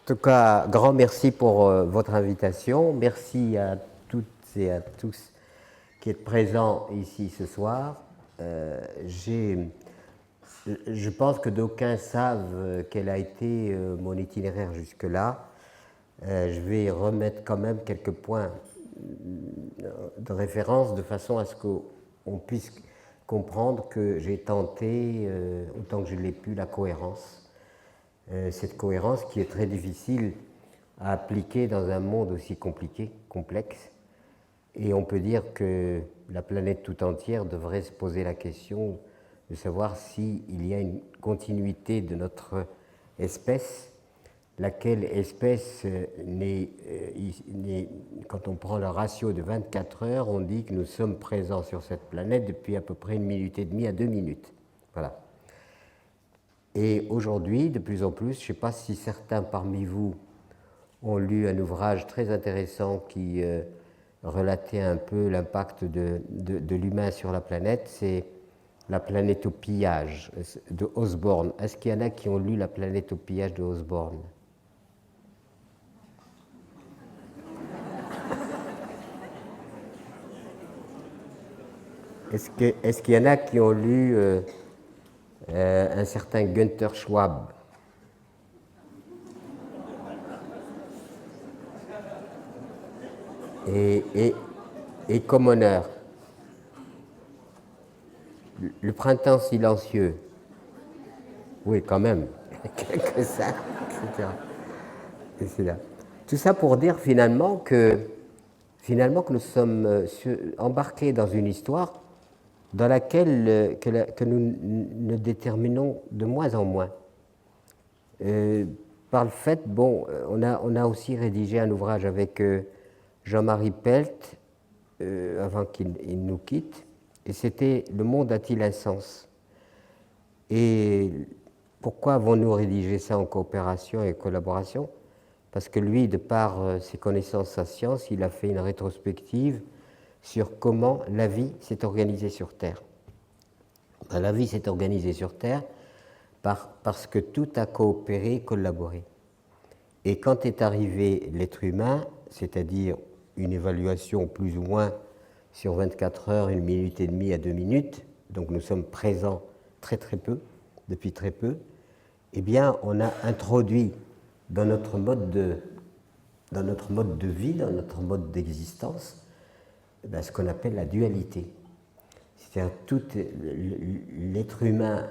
tout cas, grand merci pour votre invitation. Merci à toutes et à tous qui êtes présents ici ce soir. Je pense que d'aucuns savent quel a été mon itinéraire jusque-là. Je vais remettre quand même quelques points de référence de façon à ce qu'on puisse comprendre que j'ai tenté, autant que je l'ai pu, la cohérence. Cette cohérence qui est très difficile à appliquer dans un monde aussi compliqué, complexe. Et on peut dire que la planète tout entière devrait se poser la question de savoir s'il y a une continuité de notre espèce, laquelle espèce quand on prend le ratio de 24 heures, on dit que nous sommes présents sur cette planète depuis à peu près 1 minute et demie à 2 minutes. Voilà. Et aujourd'hui, de plus en plus, je ne sais pas si certains parmi vous ont lu un ouvrage très intéressant qui relatait un peu l'impact de l'humain sur la planète, c'est La planète au pillage de Osborne. Est-ce qu'il y en a qui ont lu La planète au pillage de Osborne? Est-ce qu'il y en a qui ont lu un certain Günther Schwab? Et Commoner, Le printemps silencieux. Oui, quand même, que ça, etc. etc. Tout ça pour dire finalement que nous sommes embarqués dans une histoire dans laquelle que nous ne déterminons de moins en moins. Par le fait, bon, on a aussi rédigé un ouvrage avec Jean-Marie Pelt, avant qu'il nous quitte, et c'était Le monde a-t-il un sens? Et pourquoi avons-nous rédigé ça en coopération et collaboration? Parce que lui, de par ses connaissances en sciences, il a fait une rétrospective sur comment la vie s'est organisée sur Terre. La vie s'est organisée sur Terre parce que tout a coopéré, collaboré. Et quand est arrivé l'être humain, c'est-à-dire une évaluation plus ou moins sur 24 heures, 1 minute et demie à 2 minutes, donc nous sommes présents très très peu, depuis très peu, eh bien on a introduit dans notre mode de vie, dans notre mode d'existence, ce qu'on appelle la dualité. C'est-à-dire tout l'être humain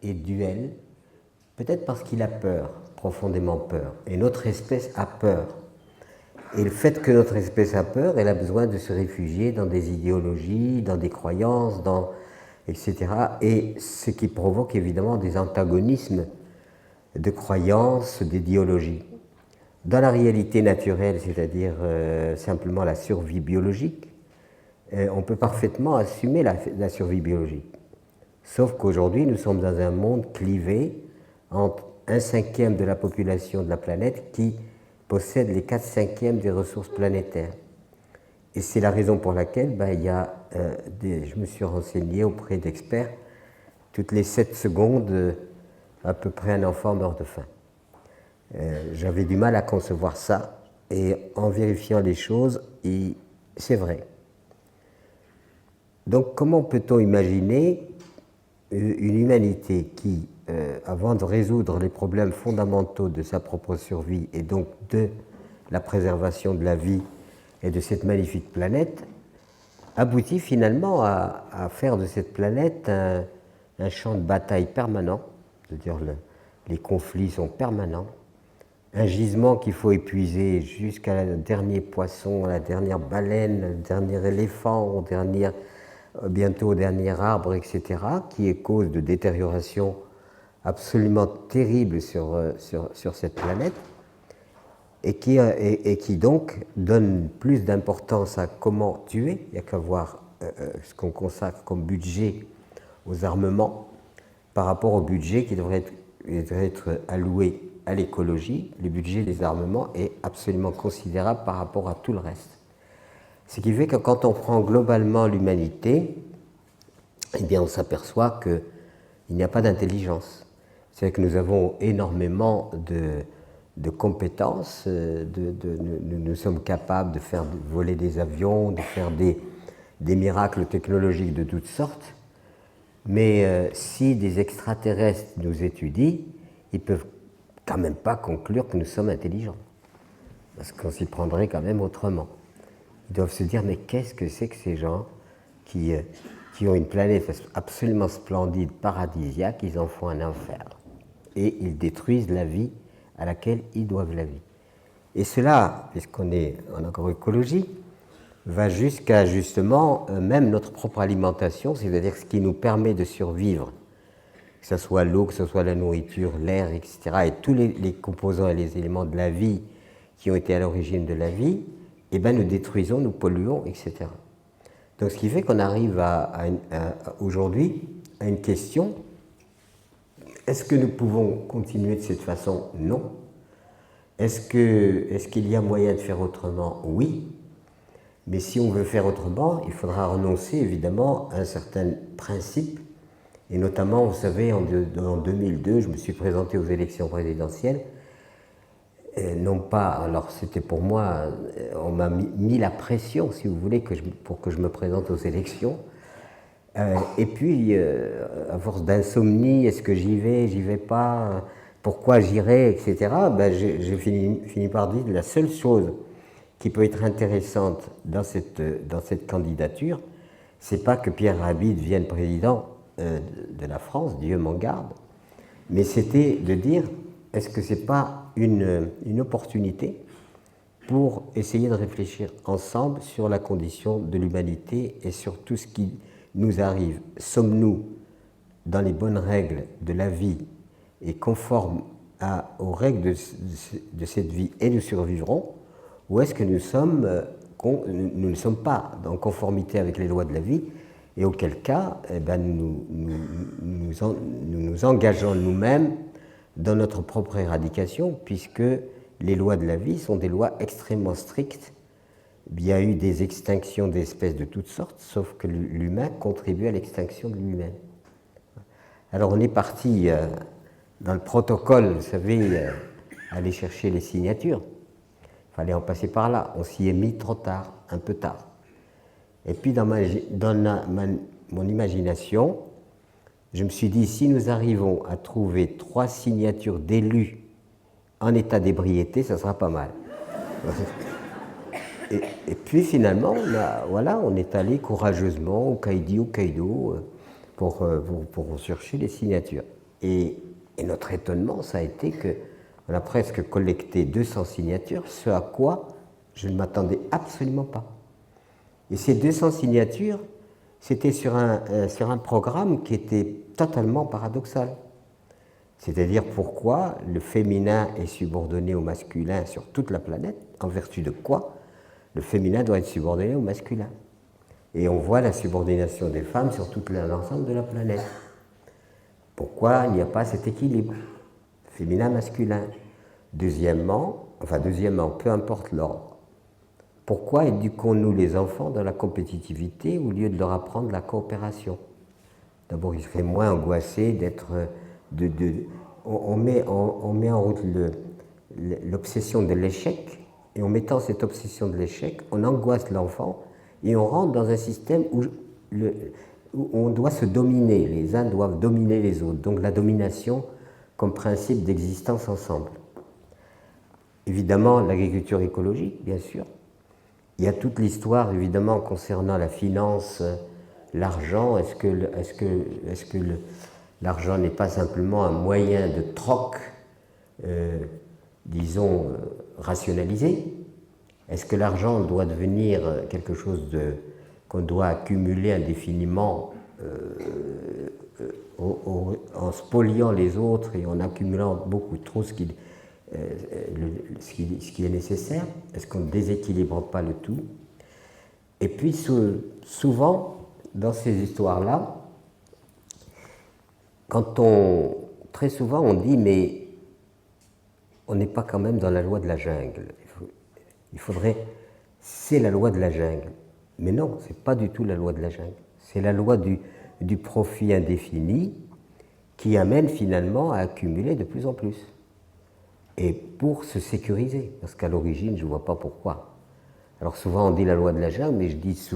est duel, peut-être parce qu'il a peur, profondément peur, et notre espèce a peur. Et le fait que notre espèce a peur, elle a besoin de se réfugier dans des idéologies, dans des croyances, etc. Et ce qui provoque évidemment des antagonismes de croyances, d'idéologies. Dans la réalité naturelle, c'est-à-dire simplement la survie biologique, on peut parfaitement assumer la survie biologique. Sauf qu'aujourd'hui, nous sommes dans un monde clivé entre 1/5 de la population de la planète qui possède les 4/5 des ressources planétaires. Et c'est la raison pour laquelle il y a je me suis renseigné auprès d'experts, toutes les 7 secondes, à peu près un enfant meurt de faim. J'avais du mal à concevoir ça, et en vérifiant les choses, c'est vrai. Donc comment peut-on imaginer une humanité qui, avant de résoudre les problèmes fondamentaux de sa propre survie et donc de la préservation de la vie et de cette magnifique planète, aboutit finalement à faire de cette planète un champ de bataille permanent, c'est-à-dire les conflits sont permanents, un gisement qu'il faut épuiser jusqu'à le dernier poisson, la dernière baleine, le dernier éléphant, bientôt au dernier arbre, etc., qui est cause de détérioration absolument terrible sur cette planète, et qui donc donne plus d'importance à comment tuer. Il n'y a qu'à voir ce qu'on consacre comme budget aux armements par rapport au budget qui devrait être alloué à l'écologie. Le budget des armements est absolument considérable par rapport à tout le reste. Ce qui fait que quand on prend globalement l'humanité, eh bien on s'aperçoit qu'il n'y a pas d'intelligence. C'est-à-dire que nous avons énormément de compétences, nous sommes capables de faire voler des avions, de faire des miracles technologiques de toutes sortes, mais si des extraterrestres nous étudient, ils ne peuvent quand même pas conclure que nous sommes intelligents, parce qu'on s'y prendrait quand même autrement. Ils doivent se dire, mais qu'est-ce que c'est que ces gens qui ont une planète absolument splendide, paradisiaque, ils en font un enfer. Et ils détruisent la vie à laquelle ils doivent la vie. Et cela, puisqu'on est en agroécologie, va jusqu'à justement même notre propre alimentation, c'est-à-dire ce qui nous permet de survivre, que ce soit l'eau, que ce soit la nourriture, l'air, etc., et tous les composants et les éléments de la vie qui ont été à l'origine de la vie, eh bien nous détruisons, nous polluons, etc. Donc ce qui fait qu'on arrive aujourd'hui à une question, est-ce que nous pouvons continuer de cette façon? Non. Est-ce qu'il y a moyen de faire autrement? Oui. Mais si on veut faire autrement, il faudra renoncer évidemment à un certain principe. Et notamment, vous savez, en 2002, je me suis présenté aux élections présidentielles. Non pas, alors c'était pour moi, on m'a mis la pression, si vous voulez, pour que je me présente aux élections. Et puis, à force d'insomnie, est-ce que j'y vais pas, pourquoi j'irai, etc., ben j'ai fini par dire la seule chose qui peut être intéressante dans cette candidature, c'est pas que Pierre Rabhi devienne président de la France, Dieu m'en garde, mais c'était de dire, est-ce que c'est pas une opportunité pour essayer de réfléchir ensemble sur la condition de l'humanité et sur tout ce qui nous arrive. Sommes-nous dans les bonnes règles de la vie et conformes aux règles de cette vie et nous survivrons, ou est-ce que nous ne sommes pas en conformité avec les lois de la vie, et auquel cas eh ben, nous nous engageons nous-mêmes dans notre propre éradication, puisque les lois de la vie sont des lois extrêmement strictes. Il y a eu des extinctions d'espèces de toutes sortes, sauf que l'humain contribue à l'extinction de lui-même. Alors on est parti dans le protocole, vous savez, aller chercher les signatures. Il fallait en passer par là. On s'y est mis trop tard, un peu tard. Et puis dans mon imagination, je me suis dit, si nous arrivons à trouver 3 signatures d'élus en état d'ébriété, ça sera pas mal. Et puis finalement, on est allé courageusement au Caïdo pour chercher les signatures. Et notre étonnement, ça a été qu'on a presque collecté 200 signatures, ce à quoi je ne m'attendais absolument pas. Et ces 200 signatures, c'était sur un programme qui était totalement paradoxal. C'est-à-dire pourquoi le féminin est subordonné au masculin sur toute la planète, en vertu de quoi le féminin doit être subordonné au masculin. Et on voit la subordination des femmes sur tout l'ensemble de la planète. Pourquoi il n'y a pas cet équilibre féminin-masculin? Deuxièmement, peu importe l'ordre, pourquoi éduquons-nous les enfants dans la compétitivité au lieu de leur apprendre la coopération? D'abord, ils seraient moins angoissés d'être... on met en route l'obsession de l'échec, et en mettant cette obsession de l'échec, on angoisse l'enfant et on rentre dans un système où on doit se dominer, les uns doivent dominer les autres, donc la domination comme principe d'existence ensemble. Évidemment, l'agriculture écologique, bien sûr. Il y a toute l'histoire, évidemment, concernant la finance, l'argent. Est-ce que l'argent n'est pas simplement un moyen de troc, disons, rationalisé? Est-ce que l'argent doit devenir quelque chose qu'on doit accumuler indéfiniment en spoliant les autres et en accumulant beaucoup trop ce qui est nécessaire? Est-ce qu'on ne déséquilibre pas le tout? Et puis souvent, dans ces histoires-là, très souvent on dit, mais on n'est pas quand même dans la loi de la jungle. C'est la loi de la jungle. Mais non, ce n'est pas du tout la loi de la jungle. C'est la loi du profit indéfini qui amène finalement à accumuler de plus en plus. et pour se sécuriser, parce qu'à l'origine, je ne vois pas pourquoi. Alors souvent on dit la loi de la jungle, mais je dis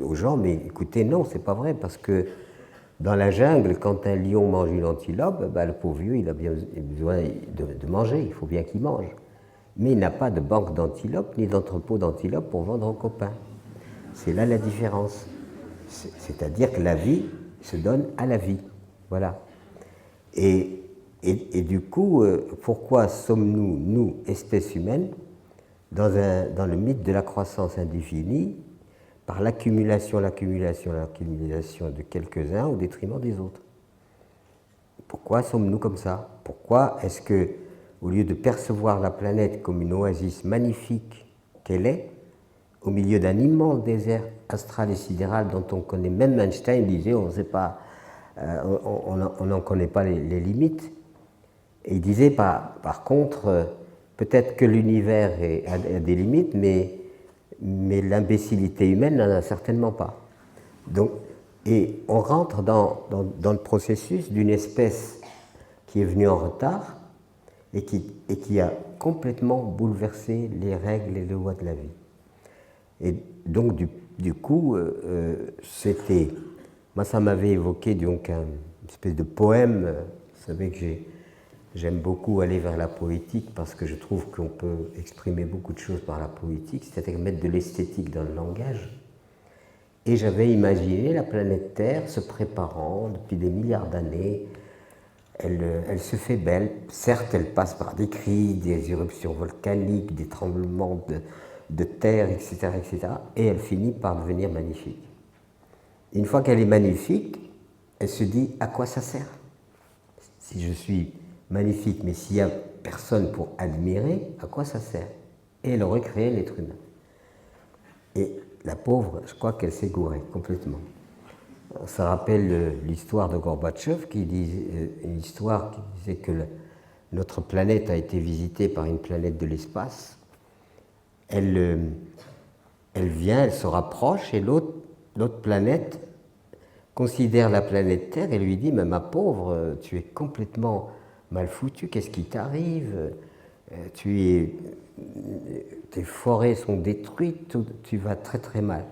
aux gens, mais écoutez, non, c'est pas vrai, parce que dans la jungle, quand un lion mange une antilope, ben, le pauvre vieux, il a bien besoin de manger, il faut bien qu'il mange. Mais il n'a pas de banque d'antilopes, ni d'entrepôt d'antilopes pour vendre aux copains. C'est là la différence. C'est-à-dire que la vie se donne à la vie. Voilà. Et du coup, pourquoi sommes-nous, nous, espèces humaines, dans le mythe de la croissance indéfinie, par l'accumulation de quelques-uns au détriment des autres? Pourquoi sommes-nous comme ça? Pourquoi est-ce que, au lieu de percevoir la planète comme une oasis magnifique qu'elle est, au milieu d'un immense désert astral et sidéral dont on connaît, même Einstein disait, on ne sait pas, on n'en connaît pas les limites, et il disait par contre, peut-être que l'univers a des limites, mais l'imbécilité humaine n'en a certainement pas. Donc, et on rentre dans le processus d'une espèce qui est venue en retard et qui a complètement bouleversé les règles et les lois de la vie. Et donc, du coup, c'était... Moi, ça m'avait évoqué donc une espèce de poème. Vous savez que j'aime beaucoup aller vers la poétique parce que je trouve qu'on peut exprimer beaucoup de choses par la poétique, c'est-à-dire mettre de l'esthétique dans le langage. Et j'avais imaginé la planète Terre se préparant depuis des milliards d'années. Elle se fait belle. Certes, elle passe par des cris, des éruptions volcaniques, des tremblements de terre, etc., etc. Et elle finit par devenir magnifique. Une fois qu'elle est magnifique, elle se dit à quoi ça sert? Si je suis magnifique, mais s'il n'y a personne pour admirer, à quoi ça sert? Et elle recrée l'être humain. Et la pauvre, je crois qu'elle s'est gourée complètement. Ça rappelle l'histoire de Gorbatchev, une histoire qui disait que notre planète a été visitée par une planète de l'espace. Elle vient, elle se rapproche, et l'autre planète considère la planète Terre et lui dit « Mais ma pauvre, tu es complètement mal foutu, qu'est-ce qui t'arrive? Tes forêts sont détruites, tu vas très très mal. »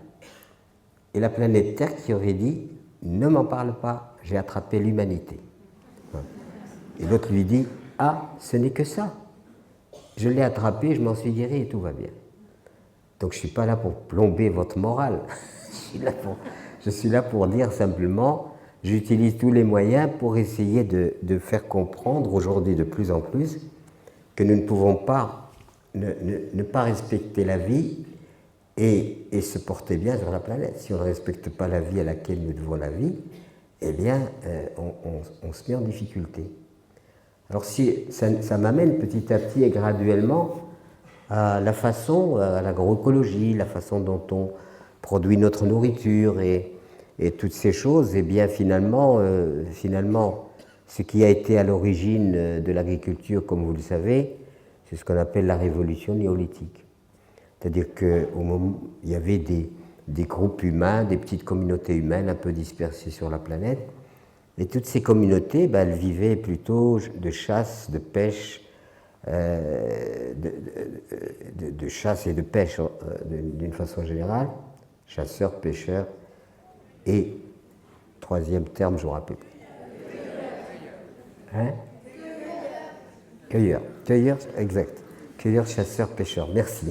Et la planète Terre qui aurait dit « Ne m'en parle pas, j'ai attrapé l'humanité. » Et l'autre lui dit « Ah, ce n'est que ça. Je l'ai attrapé, je m'en suis guéri et tout va bien. » Donc je ne suis pas là pour plomber votre morale. Je suis là pour dire simplement, j'utilise tous les moyens pour essayer de faire comprendre aujourd'hui de plus en plus que nous ne pouvons pas ne pas respecter la vie et se porter bien sur la planète. Si on ne respecte pas la vie à laquelle nous devons la vie, eh bien, on se met en difficulté. Alors ça m'amène petit à petit et graduellement à la façon, à l'agroécologie, la façon dont on produit notre nourriture et toutes ces choses, et bien finalement, ce qui a été à l'origine de l'agriculture, comme vous le savez, c'est ce qu'on appelle la révolution néolithique. C'est-à-dire qu'au moment, il y avait des groupes humains, des petites communautés humaines un peu dispersées sur la planète, et toutes ces communautés, ben, elles vivaient plutôt de chasse, de pêche, de chasse et de pêche d'une façon générale, chasseurs, pêcheurs, et troisième terme, je ne me rappelle plus. Hein? Cueilleurs, exact. Cueilleurs, chasseurs, pêcheurs, merci.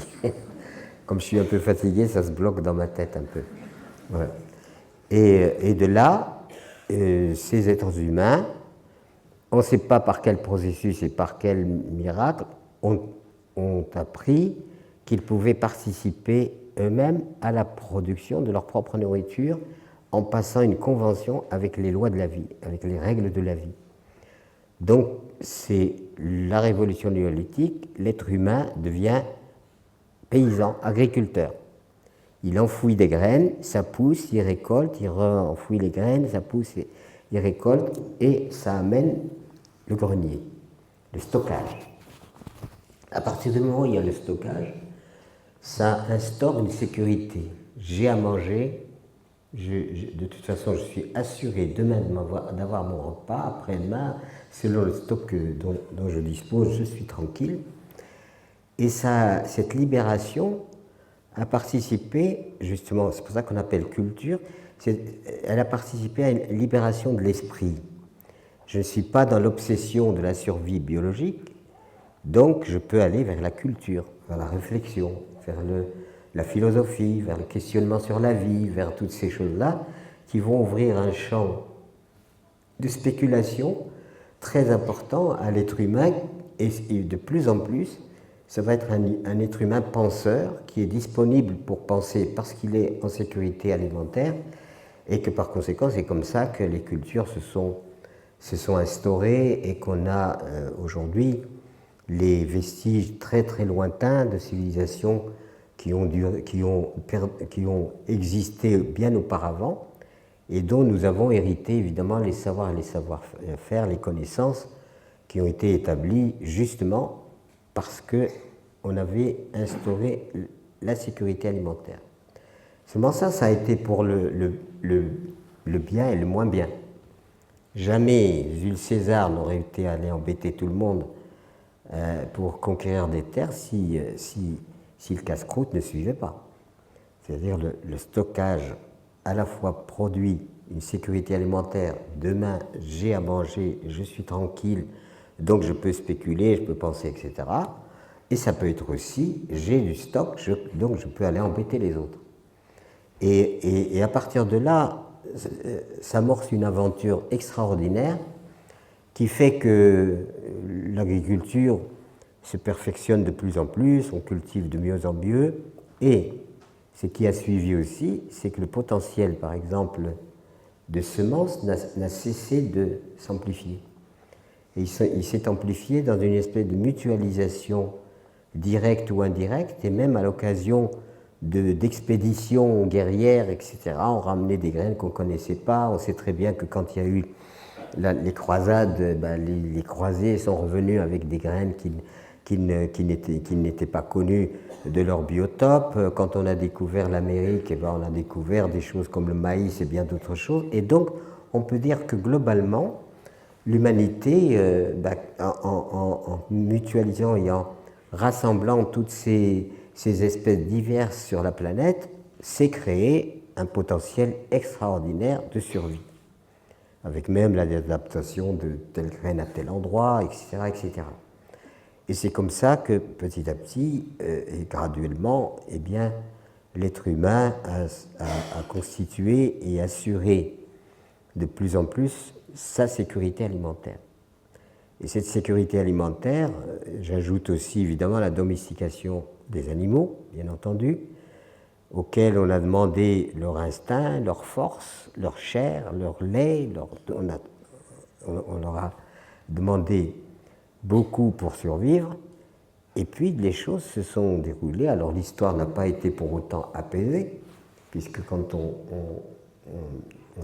Comme je suis un peu fatigué, ça se bloque dans ma tête un peu. Voilà. Et de là, ces êtres humains, on ne sait pas par quel processus et par quel miracle, ont appris qu'ils pouvaient participer eux-mêmes à la production de leur propre nourriture en passant une convention avec les lois de la vie, avec les règles de la vie. Donc, c'est la révolution néolithique, l'être humain devient paysan, agriculteur. Il enfouit des graines, ça pousse, il récolte, il enfouit les graines, ça pousse, il récolte, et ça amène le grenier, le stockage. À partir du moment où il y a le stockage, ça instaure une sécurité. J'ai à manger De toute façon, je suis assuré demain d'avoir mon repas, après-demain, selon le stock dont je dispose, je suis tranquille. Et ça, cette libération a participé, justement, c'est pour ça qu'on appelle culture, elle a participé à une libération de l'esprit. Je ne suis pas dans l'obsession de la survie biologique, donc je peux aller vers la culture, vers la réflexion, vers la philosophie, vers le questionnement sur la vie, vers toutes ces choses-là qui vont ouvrir un champ de spéculation très important à l'être humain et de plus en plus, ça va être un être humain penseur qui est disponible pour penser parce qu'il est en sécurité alimentaire et que par conséquent, c'est comme ça que les cultures se sont instaurées et qu'on a aujourd'hui les vestiges très très lointains de civilisations qui ont existé bien auparavant et dont nous avons hérité évidemment les savoirs et les savoir-faire, les connaissances qui ont été établies justement parce qu'on avait instauré la sécurité alimentaire. Seulement ça a été pour le bien et le moins bien. Jamais Jules César n'aurait été allé embêter tout le monde pour conquérir des terres si le casse-croûte ne suivait pas. C'est-à-dire le stockage à la fois produit une sécurité alimentaire, demain j'ai à manger, je suis tranquille, donc je peux spéculer, je peux penser, etc. Et ça peut être aussi, j'ai du stock, donc je peux aller embêter les autres. Et à partir de là, s'amorce une aventure extraordinaire qui fait que l'agriculture se perfectionne de plus en plus, on cultive de mieux en mieux, et ce qui a suivi aussi, c'est que le potentiel, par exemple, de semences n'a cessé de s'amplifier. Et il s'est amplifié dans une espèce de mutualisation directe ou indirecte, et même à l'occasion d'expéditions guerrières, etc. On ramenait des graines qu'on ne connaissait pas. On sait très bien que quand il y a eu les croisades, les croisés sont revenus avec des graines qui n'étaient pas connues de leur biotope. Quand on a découvert l'Amérique, on a découvert des choses comme le maïs et bien d'autres choses. Et donc, on peut dire que globalement, l'humanité, en mutualisant et en rassemblant toutes ces espèces diverses sur la planète, s'est créé un potentiel extraordinaire de survie, avec même l'adaptation de telle graine à tel endroit, etc., etc. Et c'est comme ça que, petit à petit, et graduellement, eh bien, l'être humain a constitué et assuré de plus en plus sa sécurité alimentaire. Et cette sécurité alimentaire, j'ajoute aussi évidemment la domestication des animaux, bien entendu, auxquels on a demandé leur instinct, leur force, leur chair, leur lait, on leur a demandé beaucoup pour survivre, et puis les choses se sont déroulées. Alors l'histoire n'a pas été pour autant apaisée, puisque quand on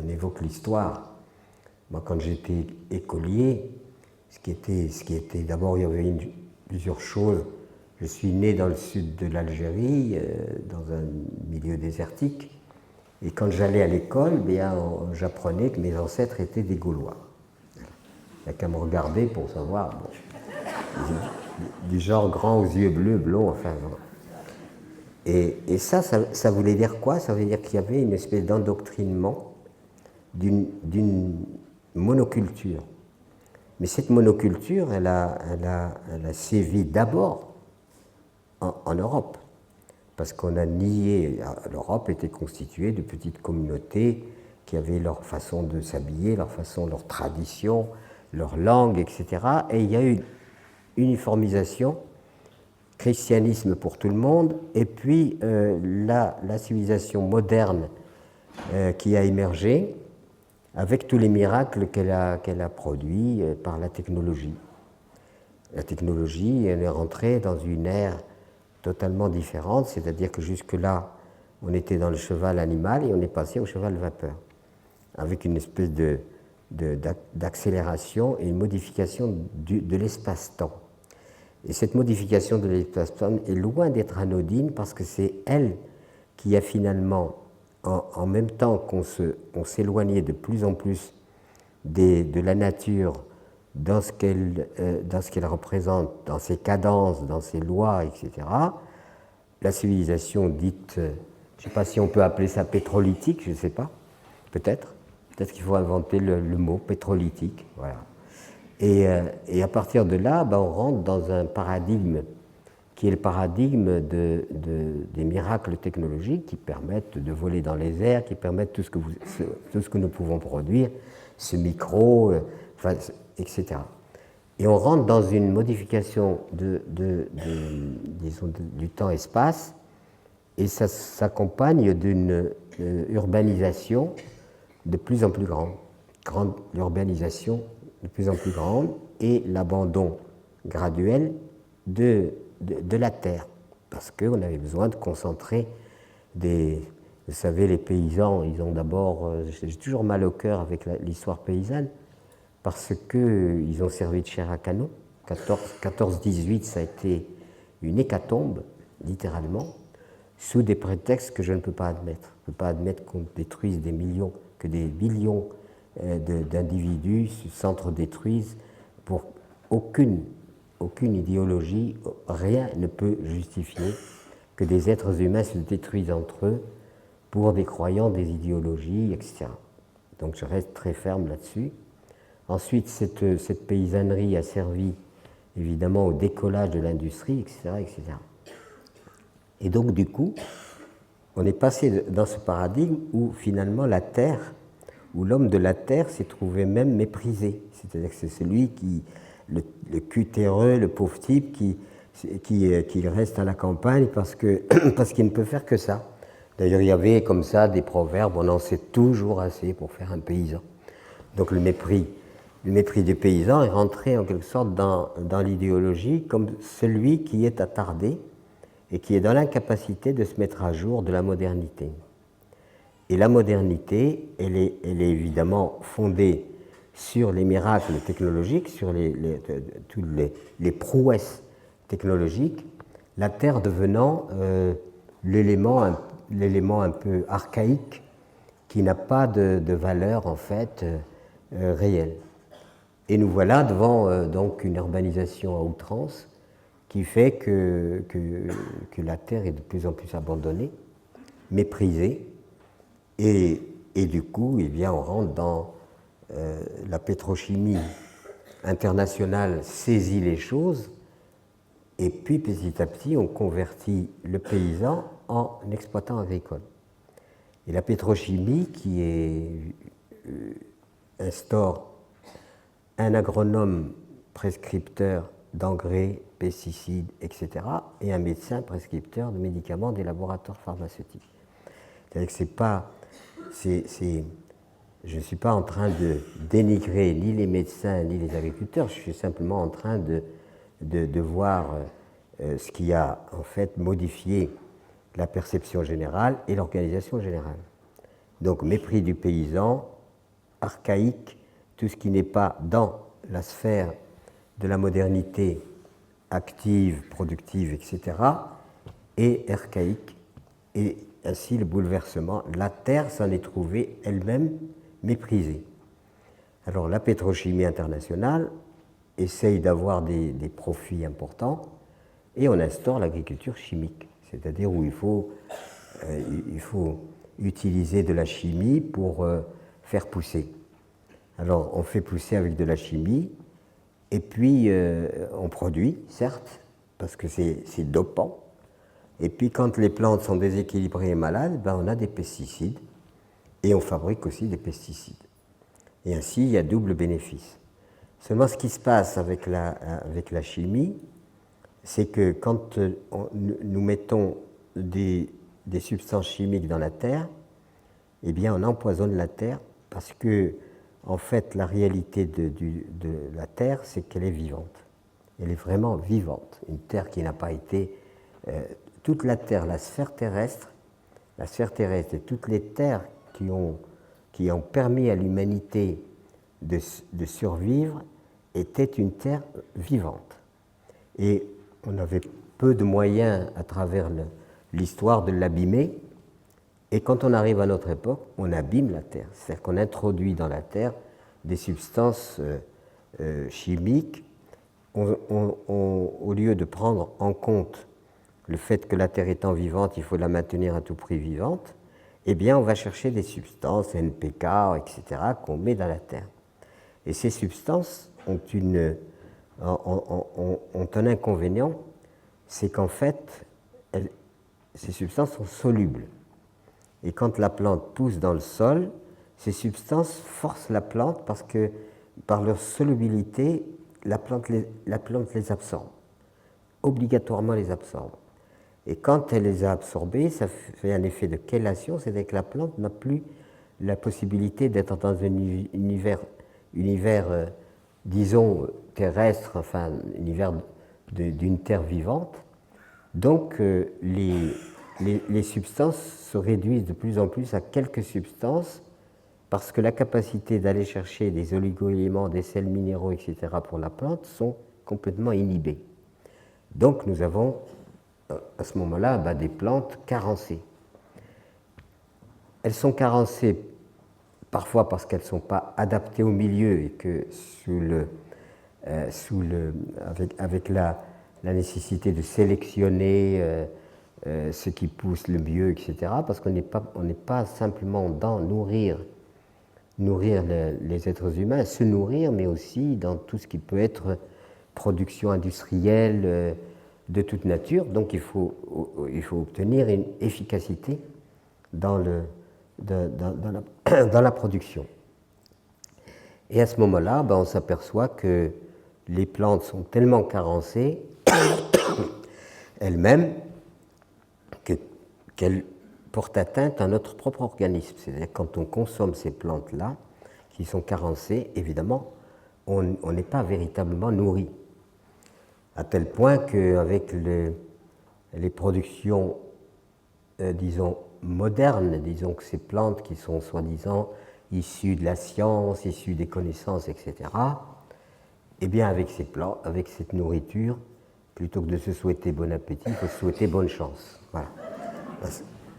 évoque l'histoire, moi quand j'étais écolier, ce qui était d'abord il y avait plusieurs choses. Je suis né dans le sud de l'Algérie, dans un milieu désertique, et quand j'allais à l'école, j'apprenais que mes ancêtres étaient des Gaulois. Il n'y a qu'à me regarder pour savoir, du genre grand aux yeux bleus, blonds, enfin. Et ça voulait dire quoi? Ça veut dire qu'il y avait une espèce d'endoctrinement d'une monoculture. Mais cette monoculture, elle a sévi d'abord en Europe, parce qu'on a nié. L'Europe était constituée de petites communautés qui avaient leur façon de s'habiller, leur tradition, leur langue, etc. Et il y a eu uniformisation, christianisme pour tout le monde, et puis la civilisation moderne qui a émergé avec tous les miracles qu'elle a produits par la technologie. La technologie, elle est rentrée dans une ère totalement différente, c'est-à-dire que jusque-là, on était dans le cheval animal et on est passé au cheval vapeur, avec une espèce d'accélération et une modification de l'espace-temps. Et cette modification de l'espace-temps est loin d'être anodine parce que c'est elle qui a finalement en même temps qu'on s'éloignait de plus en plus de la nature dans ce qu'elle représente, dans ses cadences, dans ses lois, etc., la civilisation dite, je ne sais pas si on peut appeler ça pétrolitique, je ne sais pas, peut-être. Peut-être qu'il faut inventer le mot pétrolitique. Voilà. Et à partir de là, ben, on rentre dans un paradigme qui est le paradigme des miracles technologiques qui permettent de voler dans les airs, qui permettent tout ce que nous pouvons produire, ce micro, enfin, etc. Et on rentre dans une modification disons, du temps-espace, et ça s'accompagne d'une urbanisation de plus en plus grande urbanisation de plus en plus grande, et l'abandon graduel de la terre, parce qu'on avait besoin de concentrer des... Vous savez, les paysans, ils ont d'abord... J'ai toujours mal au cœur avec l'histoire paysanne, parce qu'ils ont servi de chair à canon. 14-18, ça a été une hécatombe, littéralement, sous des prétextes que je ne peux pas admettre. Je ne peux pas admettre qu'on détruise des millions, que des millions d'individus s'entre-détruisent pour aucune idéologie. Rien ne peut justifier que des êtres humains se détruisent entre eux pour des croyants, des idéologies, etc. Donc je reste très ferme là-dessus. Ensuite, cette paysannerie a servi évidemment au décollage de l'industrie, etc., etc. Et donc du coup, on est passé dans ce paradigme où finalement la terre, où l'homme de la terre s'est trouvé même méprisé. C'est-à-dire que c'est celui qui, le cutéreux, le pauvre type qui reste à la campagne parce qu'il ne peut faire que ça. D'ailleurs, il y avait comme ça des proverbes, on en sait toujours assez pour faire un paysan. Donc le mépris du paysan est rentré en quelque sorte dans l'idéologie comme celui qui est attardé et qui est dans l'incapacité de se mettre à jour de la modernité. Et la modernité, elle est évidemment fondée sur les miracles technologiques, sur toutes les prouesses technologiques, la Terre devenant l'élément un peu archaïque qui n'a pas de valeur en fait réelle. Et nous voilà devant donc une urbanisation à outrance qui fait que la Terre est de plus en plus abandonnée, méprisée, et du coup, eh bien, on rentre dans la pétrochimie internationale saisit les choses, et puis petit à petit, on convertit le paysan en exploitant agricole. Et la pétrochimie qui instaure un agronome prescripteur d'engrais, pesticides, etc., et un médecin prescripteur de médicaments des laboratoires pharmaceutiques. C'est-à-dire que je ne suis pas en train de dénigrer ni les médecins ni les agriculteurs, je suis simplement en train de voir ce qui a en fait modifié la perception générale et l'organisation générale. Donc mépris du paysan, archaïque, tout ce qui n'est pas dans la sphère de la modernité active, productive, etc., et archaïque, et ainsi le bouleversement. La Terre s'en est trouvée elle-même méprisée. Alors la pétrochimie internationale essaye d'avoir des profits importants et on instaure l'agriculture chimique, c'est-à-dire où il faut utiliser de la chimie pour faire pousser. Alors on fait pousser avec de la chimie et puis on produit, certes, parce que c'est dopant. Et puis quand les plantes sont déséquilibrées et malades, ben, on a des pesticides et on fabrique aussi des pesticides. Et ainsi, il y a double bénéfice. Seulement, ce qui se passe avec la chimie, c'est que quand nous mettons des substances chimiques dans la terre, eh bien, on empoisonne la terre parce que, en fait, la réalité de la terre, c'est qu'elle est vivante. Elle est vraiment vivante. Une terre qui n'a pas été... toute la terre, la sphère terrestre et toutes les terres qui ont permis à l'humanité de survivre étaient une terre vivante. Et on avait peu de moyens à travers l'histoire de l'abîmer, Et quand on arrive à notre époque, on abîme la Terre. C'est-à-dire qu'on introduit dans la Terre des substances chimiques. Au lieu de prendre en compte le fait que la Terre étant vivante, il faut la maintenir à tout prix vivante, eh bien, on va chercher des substances, NPK, etc., qu'on met dans la Terre. Et ces substances ont un inconvénient, c'est qu'en fait, ces substances sont solubles. Et quand la plante pousse dans le sol, ces substances forcent la plante parce que, par leur solubilité, la plante les absorbe, obligatoirement les absorbe. Et quand elle les a absorbées, ça fait un effet de chélation, c'est-à-dire que la plante n'a plus la possibilité d'être dans un univers disons, terrestre, enfin, univers d'une terre vivante. Donc, les substances se réduisent de plus en plus à quelques substances parce que la capacité d'aller chercher des oligo-éléments, des sels minéraux, etc. pour la plante sont complètement inhibées. Donc, nous avons à ce moment-là des plantes carencées. Elles sont carencées parfois parce qu'elles ne sont pas adaptées au milieu et que avec la nécessité de sélectionner ce qui pousse le mieux, etc., parce qu'on n'est pas simplement dans nourrir les êtres humains, se nourrir, mais aussi dans tout ce qui peut être production industrielle de toute nature. Donc il faut obtenir une efficacité dans la production. Et à ce moment-là, on s'aperçoit que les plantes sont tellement carencées elles-mêmes qu'elles portent atteinte à notre propre organisme. C'est-à-dire quand on consomme ces plantes-là, qui sont carencées, évidemment, on n'est pas véritablement nourri. À tel point qu'avec les productions, disons, modernes, disons que ces plantes qui sont soi-disant issues de la science, issues des connaissances, etc., eh bien avec cette nourriture, plutôt que de se souhaiter bon appétit, il faut se souhaiter bonne chance. Voilà.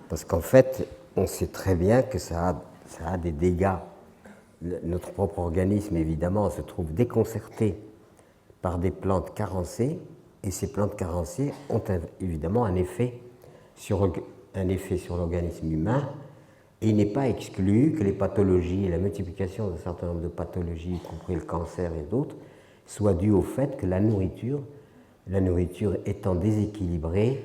Parce qu'en fait, on sait très bien que ça a des dégâts. Notre propre organisme, évidemment, se trouve déconcerté par des plantes carencées, et ces plantes carencées ont évidemment un effet sur l'organisme humain, et il n'est pas exclu que les pathologies et la multiplication d'un certain nombre de pathologies, y compris le cancer et d'autres, soient dues au fait que la nourriture étant déséquilibrée,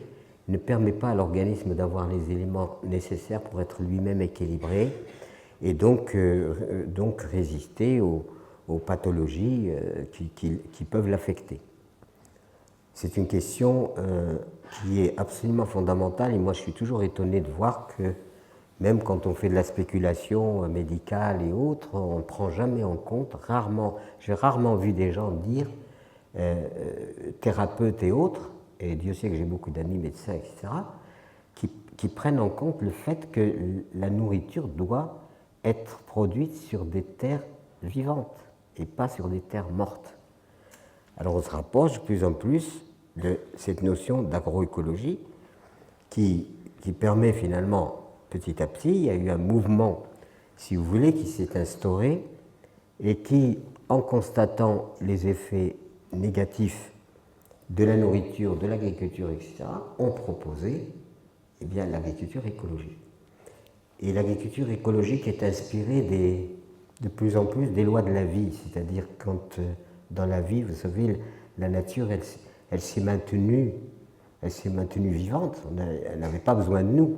ne permet pas à l'organisme d'avoir les éléments nécessaires pour être lui-même équilibré, et donc résister aux pathologies qui peuvent l'affecter. C'est une question qui est absolument fondamentale, et moi je suis toujours étonné de voir que même quand on fait de la spéculation médicale et autres, on ne prend jamais en compte, j'ai rarement vu des gens dire, thérapeutes et autres, et Dieu sait que j'ai beaucoup d'amis médecins, etc., qui prennent en compte le fait que la nourriture doit être produite sur des terres vivantes et pas sur des terres mortes. Alors on se rapproche de plus en plus de cette notion d'agroécologie qui permet finalement, petit à petit, il y a eu un mouvement, si vous voulez, qui s'est instauré et qui, en constatant les effets négatifs de la nourriture, de l'agriculture, etc., ont proposé l'agriculture écologique. Et l'agriculture écologique est inspirée de plus en plus des lois de la vie, c'est-à-dire quand dans la vie, vous savez, la nature, elle s'est maintenue vivante, elle n'avait pas besoin de nous.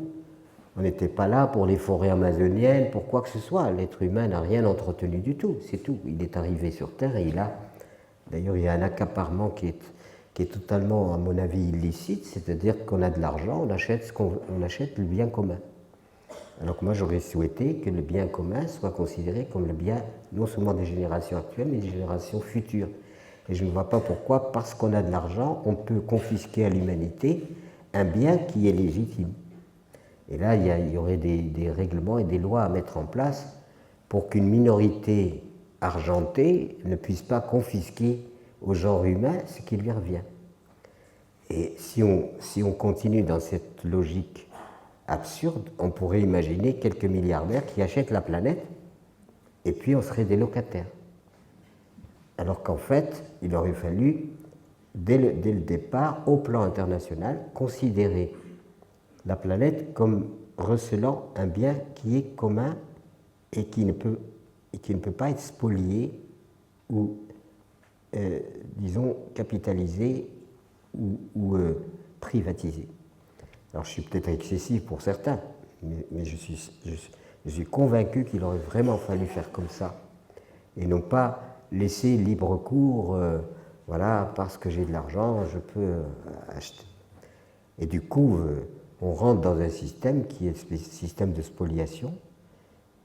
On n'était pas là pour les forêts amazoniennes, pour quoi que ce soit. L'être humain n'a rien entretenu du tout, c'est tout. Il est arrivé sur Terre et d'ailleurs, il y a un accaparement qui est totalement, à mon avis, illicite, c'est-à-dire qu'on a de l'argent, on achète le bien commun. Alors que moi, j'aurais souhaité que le bien commun soit considéré comme le bien non seulement des générations actuelles, mais des générations futures. Et je ne vois pas pourquoi, parce qu'on a de l'argent, on peut confisquer à l'humanité un bien qui est légitime. Et là, il y aurait des règlements et des lois à mettre en place pour qu'une minorité argentée ne puisse pas confisquer au genre humain ce qui lui revient. Et si on continue dans cette logique absurde, on pourrait imaginer quelques milliardaires qui achètent la planète et puis on serait des locataires. Alors qu'en fait, il aurait fallu, dès le départ, au plan international, considérer la planète comme recelant un bien qui est commun et qui ne peut pas être spolié ou, disons, capitalisé ou privatisé. Alors je suis peut-être excessif pour certains, mais je suis convaincu qu'il aurait vraiment fallu faire comme ça et non pas laisser libre cours, voilà, parce que j'ai de l'argent, je peux acheter. Et du coup, on rentre dans un système qui est le système de spoliation,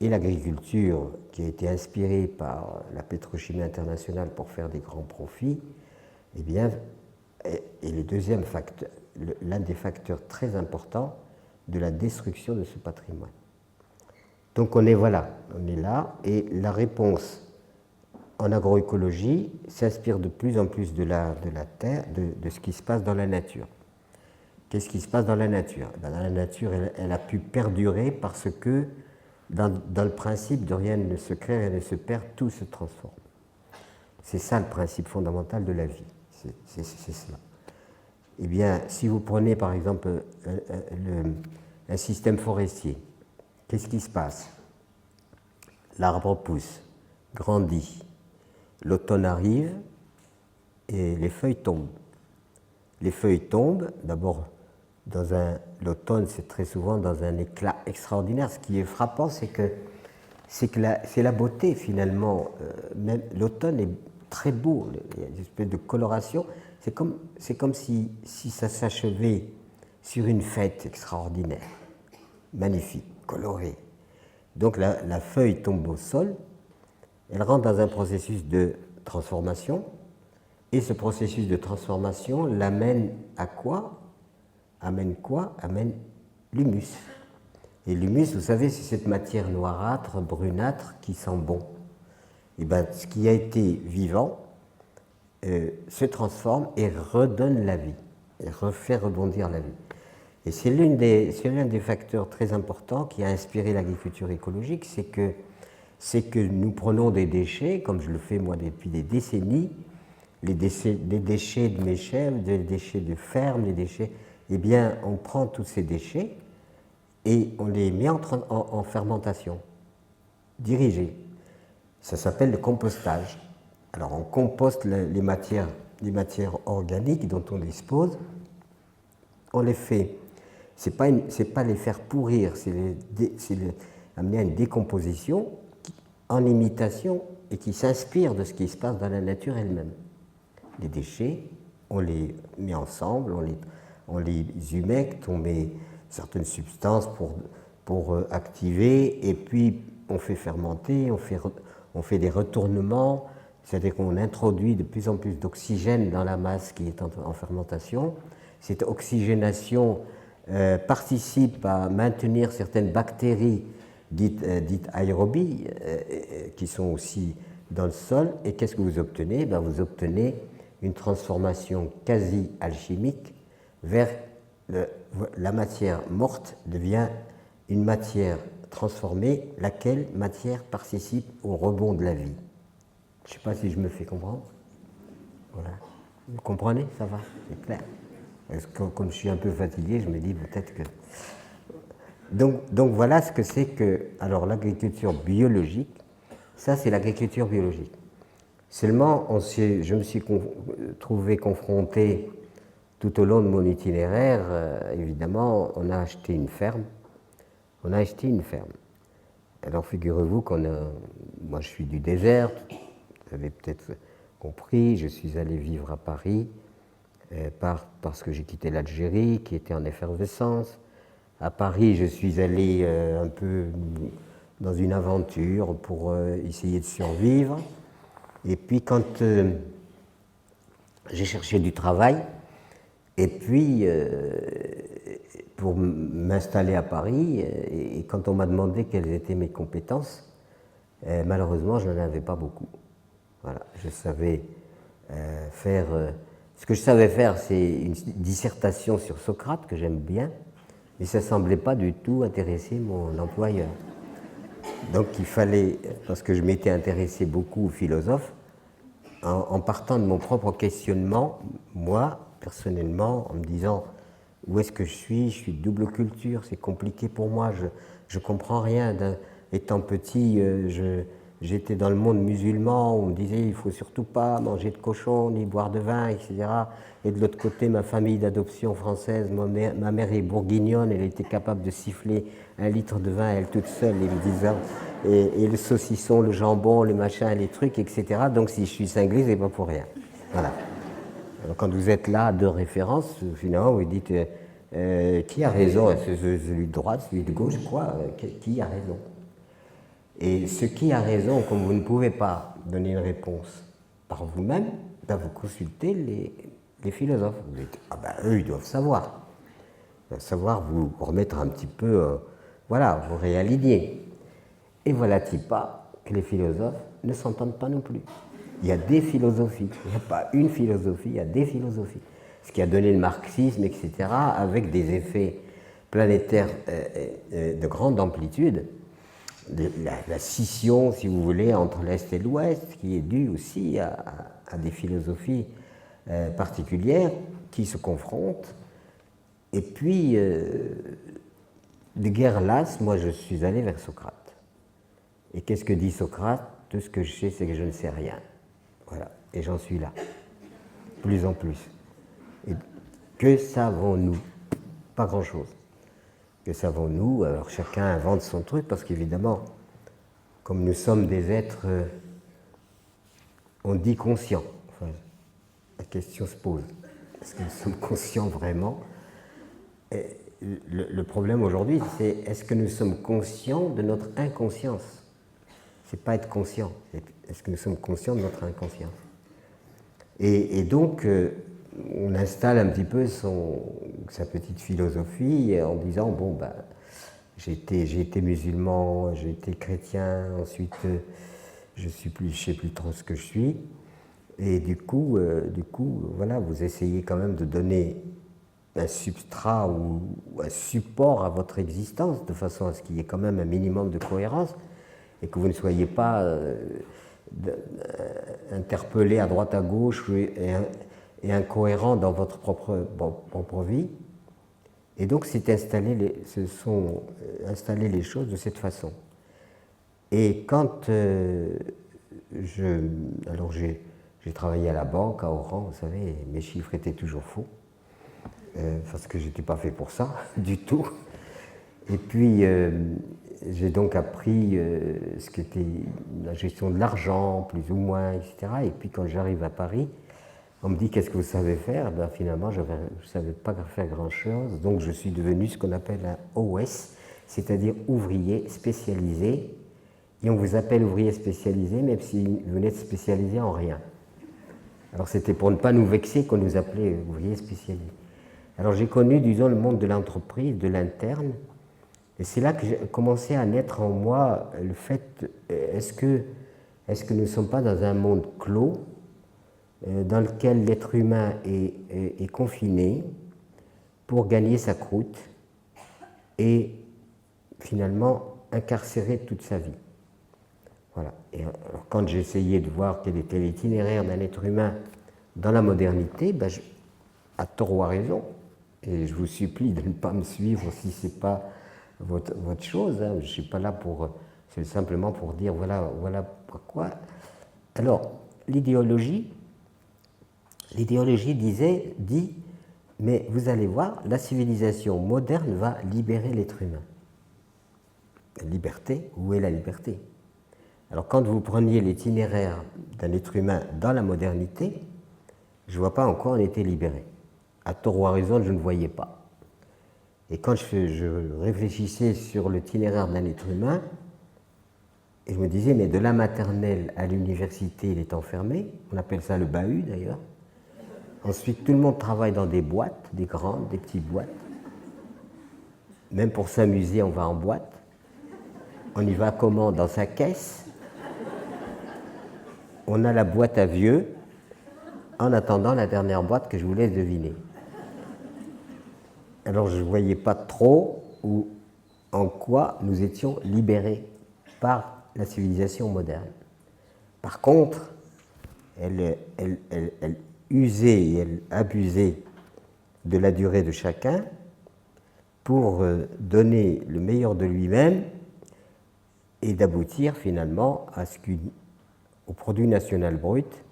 et l'agriculture, qui a été inspirée par la pétrochimie internationale pour faire des grands profits, eh bien, est le deuxième facteur, l'un des facteurs très importants de la destruction de ce patrimoine. Donc on est là, et la réponse en agroécologie s'inspire de plus en plus de la terre, de ce qui se passe dans la nature. Qu'est-ce qui se passe dans la nature? Dans la nature, elle a pu perdurer parce que dans le principe de rien ne se crée, rien ne se perd, tout se transforme. C'est ça le principe fondamental de la vie. C'est cela. Eh bien, si vous prenez par exemple un système forestier, qu'est-ce qui se passe? L'arbre pousse, grandit, l'automne arrive et les feuilles tombent. Les feuilles tombent, d'abord, l'automne, c'est très souvent dans un éclat extraordinaire. Ce qui est frappant, c'est la beauté finalement. Même l'automne est très beau, il y a une espèce de coloration. C'est comme si ça s'achevait sur une fête extraordinaire, magnifique, colorée. Donc la feuille tombe au sol, elle rentre dans un processus de transformation, et ce processus de transformation l'amène à quoi? Amène l'humus. Et l'humus, vous savez, c'est cette matière noirâtre, brunâtre, qui sent bon. Et bien, ce qui a été vivant se transforme et redonne la vie, et refait rebondir la vie. Et c'est l'un des facteurs très importants qui a inspiré l'agriculture écologique, c'est que nous prenons des déchets, comme je le fais moi depuis des décennies, les déchets de mes chèvres, des déchets de ferme, les déchets, eh bien, on prend tous ces déchets et on les met en fermentation, dirigée. Ça s'appelle le compostage. Alors, on composte les matières organiques dont on dispose, on les fait. C'est pas les faire pourrir, c'est amener à une décomposition en imitation et qui s'inspire de ce qui se passe dans la nature elle-même. Les déchets, on les met ensemble, on les humecte, on met certaines substances pour activer, et puis on fait fermenter, on fait des retournements, c'est-à-dire qu'on introduit de plus en plus d'oxygène dans la masse qui est en fermentation. Cette oxygénation participe à maintenir certaines bactéries dites aérobies, qui sont aussi dans le sol. Et qu'est-ce que vous obtenez? Ben, vous obtenez une transformation quasi alchimique vers la matière morte devient une matière transformée, laquelle matière participe au rebond de la vie. Je ne sais pas si je me fais comprendre. Voilà. Vous comprenez? Ça va? C'est clair. Parce que, comme je suis un peu fatigué, je me dis peut-être que... Donc voilà ce que c'est que... Alors l'agriculture biologique, ça c'est l'agriculture biologique. Seulement, je me suis trouvé confronté tout au long de mon itinéraire, évidemment, on a acheté une ferme. Alors figurez-vous moi je suis du désert, vous avez peut-être compris, je suis allé vivre à Paris parce que j'ai quitté l'Algérie qui était en effervescence. À Paris, je suis allé un peu dans une aventure pour essayer de survivre. Et puis quand j'ai cherché du travail, et puis pour m'installer à Paris, et quand on m'a demandé quelles étaient mes compétences, malheureusement je n'en avais pas beaucoup. Voilà, je savais ce que je savais faire, c'est une dissertation sur Socrate que j'aime bien, Mais ça ne semblait pas du tout intéresser mon employeur. Donc il fallait, parce que je m'étais intéressé beaucoup aux philosophes, en partant de mon propre questionnement, moi, personnellement, en me disant où est-ce que je suis de double culture, c'est compliqué pour moi, je ne comprends rien. Étant petit, j'étais dans le monde musulman, où on me disait il ne faut surtout pas manger de cochon, ni boire de vin, etc. Et de l'autre côté, ma famille d'adoption française, ma mère est bourguignonne, elle était capable de siffler 1 litre de vin elle toute seule, et me disant, et le saucisson, le jambon, les machins, les trucs, etc. Donc si je suis cinglé, c'est pas pour rien. Voilà. Alors, quand vous êtes là, de référence, finalement, vous dites qui a raison, celui de droite, celui de gauche, quoi, qui a raison? Et ce qui a raison, comme vous ne pouvez pas donner une réponse par vous-même, ben vous consultez les philosophes. Vous dites, ah ben eux, ils doivent savoir. Ils doivent savoir vous remettre un petit peu, voilà, vous réaligner. Et voilà-t-il pas que les philosophes ne s'entendent pas non plus. Il y a des philosophies, il n'y a pas une philosophie, il y a des philosophies. Ce qui a donné le marxisme, etc., avec des effets planétaires de grande amplitude, la scission, si vous voulez, entre l'Est et l'Ouest, qui est due aussi à des philosophies particulières qui se confrontent. Et puis, de guerre lasse, moi je suis allé vers Socrate. Et qu'est-ce que dit Socrate? Tout ce que je sais, c'est que je ne sais rien. Voilà, et j'en suis là, plus en plus. Et que savons-nous? Pas grand-chose. Que savons-nous? Alors chacun invente son truc, parce qu'évidemment, comme nous sommes des êtres, on dit conscients. Enfin, la question se pose. Est-ce que nous sommes conscients vraiment? Et le problème aujourd'hui, c'est est-ce que nous sommes conscients de notre inconscience? C'est pas être conscient, est-ce que nous sommes conscients de notre inconscience? Et donc, on installe un petit peu sa petite philosophie en disant, bon, ben, j'ai été musulman, j'ai été chrétien, ensuite, je ne sais plus trop ce que je suis. Et du coup, voilà, vous essayez quand même de donner un substrat ou un support à votre existence, de façon à ce qu'il y ait quand même un minimum de cohérence, et que vous ne soyez pas interpellé à droite à gauche et incohérent dans votre propre vie. Et donc se sont installées les choses de cette façon. Et quand alors j'ai travaillé à la banque, à Oran, vous savez, mes chiffres étaient toujours faux, parce que je n'étais pas fait pour ça, du tout. Et puis, j'ai donc appris ce qu'était la gestion de l'argent, plus ou moins, etc. Et puis, quand j'arrive à Paris, on me dit « Qu'est-ce que vous savez faire ?» Ben, finalement, je ne savais pas faire grand-chose. Donc, je suis devenu ce qu'on appelle un OS, c'est-à-dire ouvrier spécialisé. Et on vous appelle ouvrier spécialisé, même si vous n'êtes spécialisé en rien. Alors, c'était pour ne pas nous vexer qu'on nous appelait ouvrier spécialisé. Alors, j'ai connu, disons, le monde de l'entreprise, de l'interne. Et c'est là que j'ai commencé à naître en moi le fait, est-ce que nous ne sommes pas dans un monde clos, dans lequel l'être humain est confiné pour gagner sa croûte et finalement incarcéré toute sa vie. Voilà. Et alors, quand j'ai essayé de voir quel était l'itinéraire d'un être humain dans la modernité, ben à tort ou à raison, et je vous supplie de ne pas me suivre si ce n'est pas votre chose, hein. Je ne suis pas là c'est simplement pour dire voilà pourquoi. Alors, l'idéologie dit, mais vous allez voir, la civilisation moderne va libérer l'être humain. La liberté, où est la liberté? Alors, quand vous preniez l'itinéraire d'un être humain dans la modernité, je ne vois pas encore on était libéré. À tort ou à raison, je ne voyais pas. Et quand je réfléchissais sur l'itinéraire d'un être humain, et je me disais, mais de la maternelle à l'université, il est enfermé, on appelle ça le bahut d'ailleurs. Ensuite, tout le monde travaille dans des boîtes, des grandes, des petites boîtes. Même pour s'amuser, on va en boîte. On y va comment? Dans sa caisse. On a la boîte à vieux, en attendant la dernière boîte que je vous laisse deviner. Alors je ne voyais pas trop en quoi nous étions libérés par la civilisation moderne. Par contre, elle usait et elle abusait de la durée de chacun pour donner le meilleur de lui-même et d'aboutir finalement au produit national brut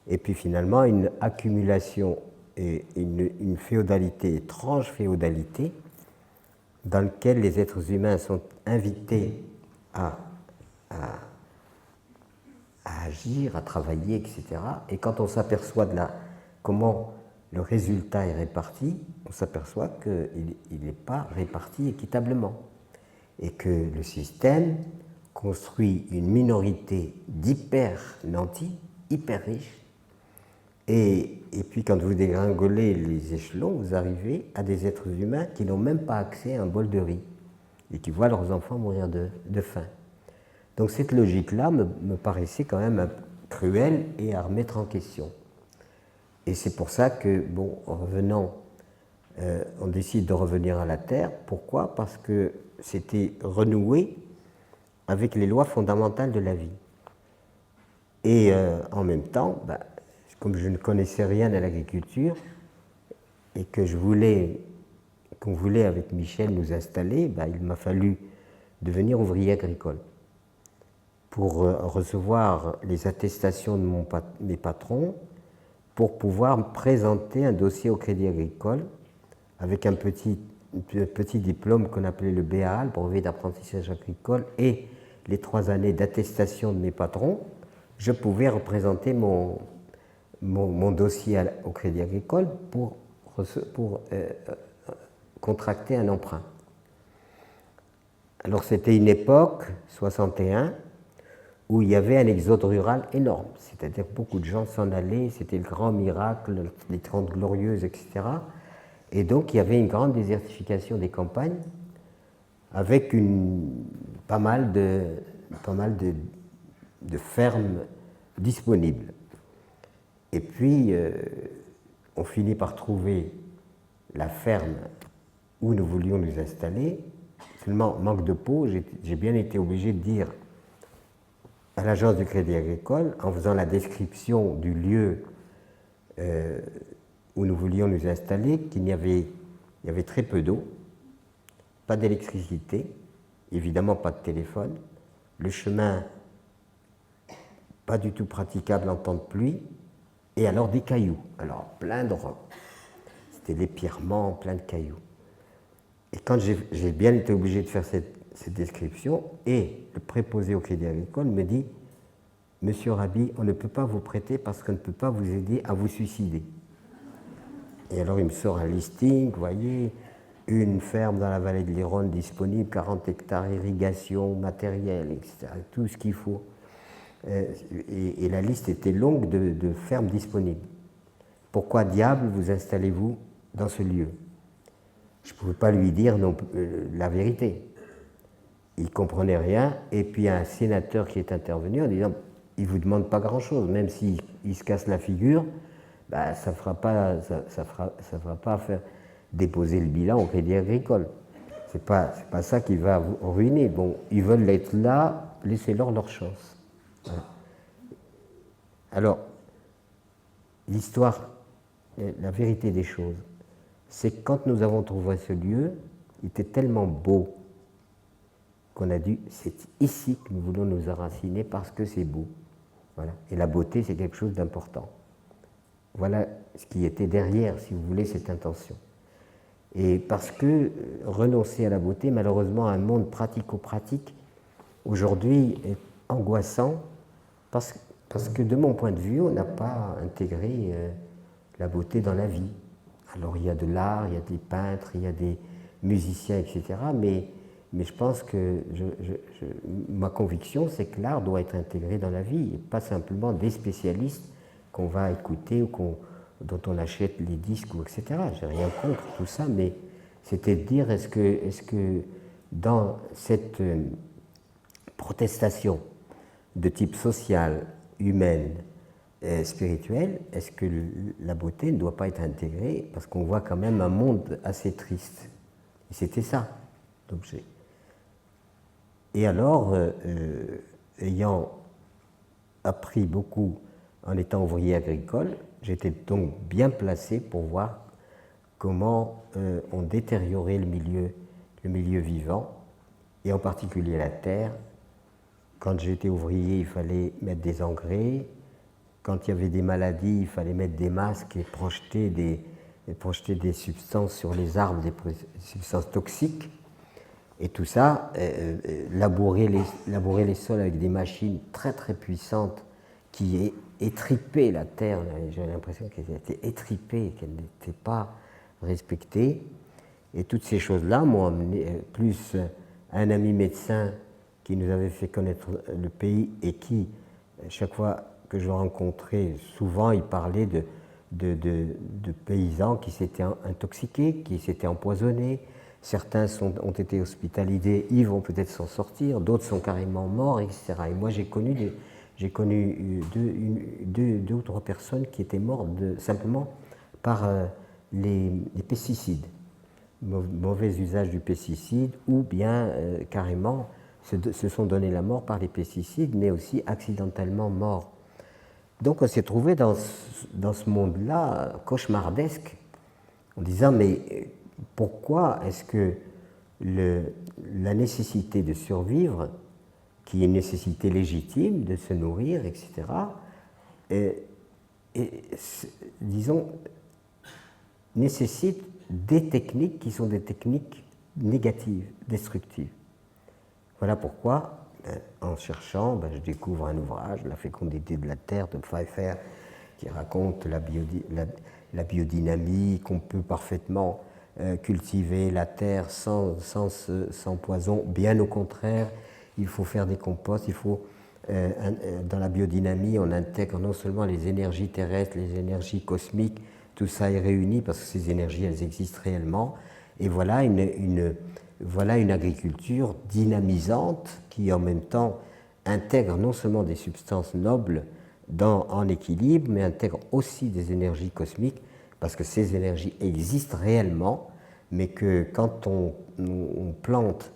et puis finalement une accumulation et une féodalité, étrange féodalité, dans laquelle les êtres humains sont invités à agir, à travailler, etc. Et quand on s'aperçoit de comment le résultat est réparti, on s'aperçoit qu'il n'est pas réparti équitablement et que le système construit une minorité d'hyper nantis, hyper riches, et puis quand vous dégringolez les échelons, vous arrivez à des êtres humains qui n'ont même pas accès à un bol de riz et qui voient leurs enfants mourir de faim. Donc cette logique-là me paraissait quand même cruelle et à remettre en question. Et c'est pour ça que, bon, en revenant, on décide de revenir à la Terre. Pourquoi? Parce que c'était renoué avec les lois fondamentales de la vie. Et en même temps, comme je ne connaissais rien à l'agriculture et que qu'on voulait avec Michel nous installer, il m'a fallu devenir ouvrier agricole pour recevoir les attestations de mes patrons, pour pouvoir présenter un dossier au Crédit Agricole avec un petit diplôme qu'on appelait le BAA, le brevet d'apprentissage agricole, et les 3 années d'attestation de mes patrons. Je pouvais représenter mon dossier au Crédit Agricole pour contracter un emprunt. Alors c'était une époque, 61, où il y avait un exode rural énorme, c'est-à-dire que beaucoup de gens s'en allaient, c'était le grand miracle, les 30 glorieuses, etc. Et donc il y avait une grande désertification des campagnes, avec pas mal de fermes disponibles. Et puis, on finit par trouver la ferme où nous voulions nous installer. Seulement, manque de peau, j'ai bien été obligé de dire à l'agence du Crédit Agricole, en faisant la description du lieu où nous voulions nous installer, qu'il y avait très peu d'eau, pas d'électricité, évidemment pas de téléphone, le chemin pas du tout praticable en temps de pluie, et alors des cailloux, alors plein de rocs. C'était l'éperlement, plein de cailloux. Et quand j'ai bien été obligé de faire cette description, et le préposé au Crédit Agricole me dit « Monsieur Rabi, on ne peut pas vous prêter parce qu'on ne peut pas vous aider à vous suicider. » Et alors il me sort un listing, vous voyez, une ferme dans la vallée de l'Ironne disponible, 40 hectares, irrigation, matériel, etc., tout ce qu'il faut. Et la liste était longue de fermes disponibles. Pourquoi diable vous installez-vous dans ce lieu? Je ne pouvais pas lui dire la vérité. Il ne comprenait rien. Et puis un sénateur qui est intervenu en disant il ne vous demande pas grand-chose, même s'il se casse la figure, ça ne fera pas faire déposer le bilan au Crédit Agricole. Ce n'est pas ça qui va vous ruiner. Bon, ils veulent être là, laissez-leur leur chance. Voilà. Alors, l'histoire, la vérité des choses, c'est que quand nous avons trouvé ce lieu, il était tellement beau qu'on a dit, c'est ici que nous voulons nous enraciner parce que c'est beau. Voilà. Et la beauté, c'est quelque chose d'important. Voilà ce qui était derrière, si vous voulez, cette intention. Et parce que renoncer à la beauté, malheureusement, un monde pratico-pratique, aujourd'hui, est angoissant parce que, de mon point de vue, on n'a pas intégré la beauté dans la vie. Alors, il y a de l'art, il y a des peintres, il y a des musiciens, etc. Mais je pense que ma conviction, c'est que l'art doit être intégré dans la vie, et pas simplement des spécialistes qu'on va écouter ou dont on achète les disques, etc. J'ai rien contre tout ça, mais c'était de dire est-ce que dans cette protestation de type social, humaine, spirituelle, est-ce que la beauté ne doit pas être intégrée? Parce qu'on voit quand même un monde assez triste. Et c'était ça, l'objet. Et alors, ayant appris beaucoup en étant ouvrier agricole, j'étais donc bien placé pour voir comment on détériorait le milieu vivant, et en particulier la terre. Quand j'étais ouvrier, il fallait mettre des engrais. Quand il y avait des maladies, il fallait mettre des masques et projeter des substances sur les arbres, des substances toxiques. Et tout ça, labourer les sols avec des machines très très puissantes qui étripaient la terre. J'avais l'impression qu'elle était étripée, qu'elle n'était pas respectée. Et toutes ces choses-là m'ont amené, plus un ami médecin qui nous avait fait connaître le pays et qui, chaque fois que je le rencontrais, souvent il parlait de paysans qui s'étaient intoxiqués, qui s'étaient empoisonnés. Certains ont été hospitalisés, ils vont peut-être s'en sortir, d'autres sont carrément morts, etc. Et moi j'ai connu deux ou trois personnes qui étaient mortes simplement par les pesticides, mauvais usage du pesticide, ou bien carrément se sont donné la mort par les pesticides, mais aussi accidentellement morts. Donc on s'est trouvé dans ce monde-là cauchemardesque, en disant mais pourquoi est-ce que la nécessité de survivre, qui est une nécessité légitime de se nourrir, etc., disons, nécessite des techniques qui sont des techniques négatives, destructives. Voilà pourquoi, en cherchant, je découvre un ouvrage, La fécondité de la terre de Pfeiffer, qui raconte la biodynamie, qu'on peut parfaitement cultiver la terre sans poison. Bien au contraire, il faut faire des composts, dans la biodynamie, on intègre non seulement les énergies terrestres, les énergies cosmiques, tout ça est réuni parce que ces énergies, elles existent réellement. Et voilà une agriculture dynamisante qui en même temps intègre non seulement des substances nobles en équilibre, mais intègre aussi des énergies cosmiques, parce que ces énergies existent réellement, mais que quand on plante,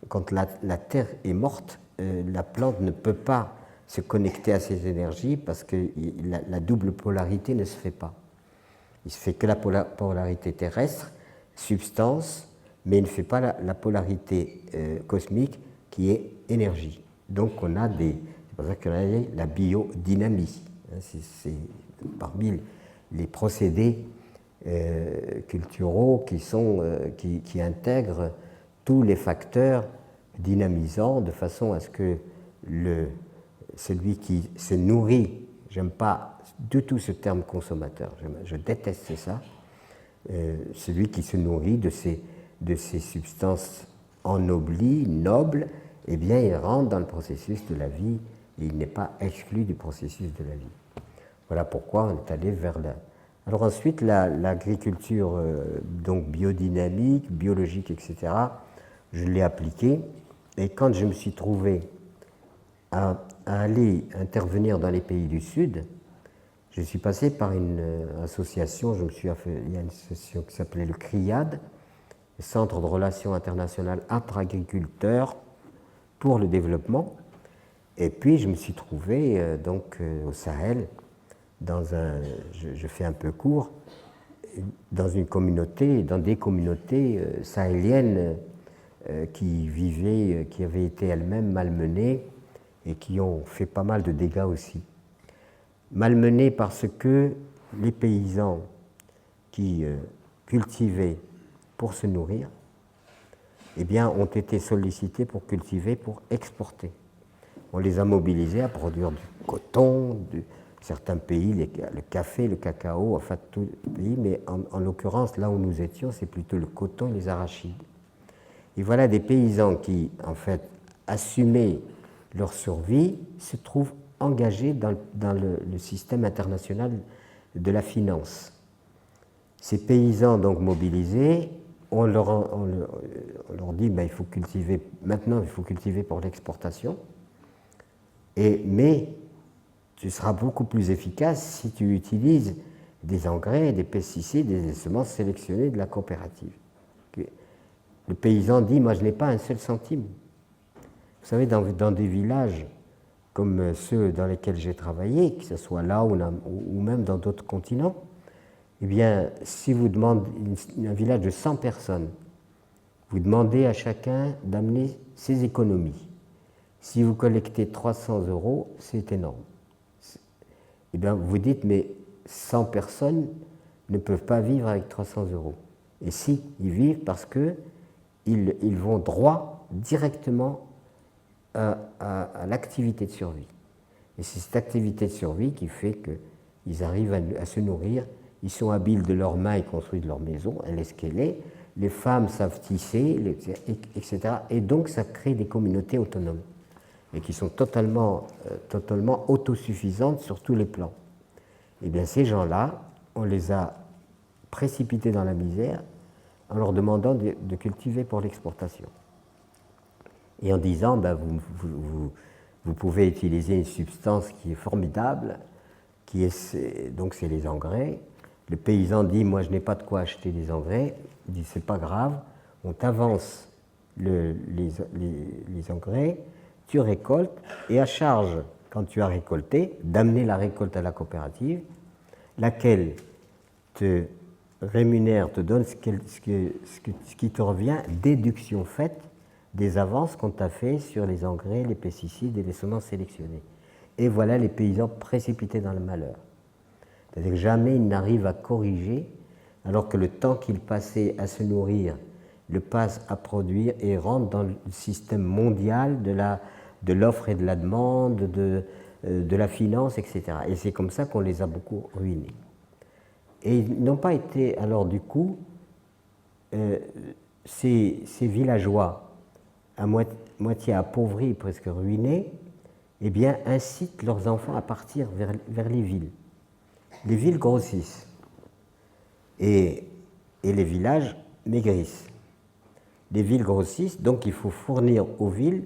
quand la terre est morte, la plante ne peut pas se connecter à ces énergies parce que la double polarité ne se fait pas. Il ne se fait que la polarité terrestre, substance, mais il ne fait pas la polarité cosmique qui est énergie. Donc c'est pour ça qu'on a la biodynamie. C'est parmi les procédés culturaux qui intègrent tous les facteurs dynamisants de façon à ce que celui qui se nourrit, j'aime pas du tout ce terme consommateur, je déteste ça, celui qui se nourrit de ces substances ennoblies, nobles, eh bien il rentre dans le processus de la vie et il n'est pas exclu du processus de la vie. Voilà pourquoi on est allé vers là. Alors ensuite, l'agriculture donc biodynamique, biologique, etc., je l'ai appliquée. Et quand je me suis trouvé à aller intervenir dans les pays du Sud, je suis passé par une association, il y a une association qui s'appelait le CRIAD, le Centre de Relations Internationales entre Agriculteurs pour le Développement. Et puis je me suis trouvé au Sahel, je fais un peu court, dans des communautés sahéliennes qui avaient été elles-mêmes malmenées et qui ont fait pas mal de dégâts aussi. Malmenées parce que les paysans qui cultivaient pour se nourrir, eh bien, ont été sollicités pour cultiver, pour exporter. On les a mobilisés à produire du coton, certains pays, le café, le cacao, enfin tous les pays, mais en l'occurrence, là où nous étions, c'est plutôt le coton et les arachides. Et voilà des paysans qui, en fait, assumaient leur survie, se trouvent engagés dans le système international de la finance. Ces paysans, donc mobilisés, on leur dit il faut cultiver, maintenant il faut cultiver pour l'exportation, mais tu seras beaucoup plus efficace si tu utilises des engrais, des pesticides et des semences sélectionnées de la coopérative. Le paysan dit, moi je n'ai pas un seul centime. Vous savez, dans des villages comme ceux dans lesquels j'ai travaillé, que ce soit là ou même dans d'autres continents, eh bien, si vous demandez un village de 100 personnes, vous demandez à chacun d'amener ses économies. Si vous collectez 300 €, c'est énorme. Eh bien, vous dites, mais 100 personnes ne peuvent pas vivre avec 300 €. Et si, ils vivent parce qu'ils vont droit directement à l'activité de survie. Et c'est cette activité de survie qui fait qu'ils arrivent à se nourrir. Ils sont habiles de leurs mains, ils construisent leur maison, elle est ce qu'elle est. Les femmes savent tisser, etc. Et donc, ça crée des communautés autonomes et qui sont totalement autosuffisantes sur tous les plans. Et bien, ces gens-là, on les a précipités dans la misère en leur demandant de cultiver pour l'exportation. Et en disant, ben, vous pouvez utiliser une substance qui est formidable, donc c'est les engrais. Le paysan dit, moi je n'ai pas de quoi acheter des engrais. Il dit, c'est pas grave, on t'avance les engrais, tu récoltes, et à charge, quand tu as récolté, d'amener la récolte à la coopérative, laquelle te rémunère, te donne ce qui te revient, déduction faite des avances qu'on t'a fait sur les engrais, les pesticides et les semences sélectionnées. Et voilà les paysans précipités dans le malheur. C'est-à-dire que jamais ils n'arrivent à corriger, alors que le temps qu'ils passaient à se nourrir le passe à produire et rentre dans le système mondial de l'offre et de la demande, de la finance, etc. Et c'est comme ça qu'on les a beaucoup ruinés. Et ils n'ont pas été, alors du coup, ces villageois, à moitié appauvris, presque ruinés, eh bien, incitent leurs enfants à partir vers les villes. Les villes grossissent et les villages maigrissent. Les villes grossissent, donc il faut fournir aux villes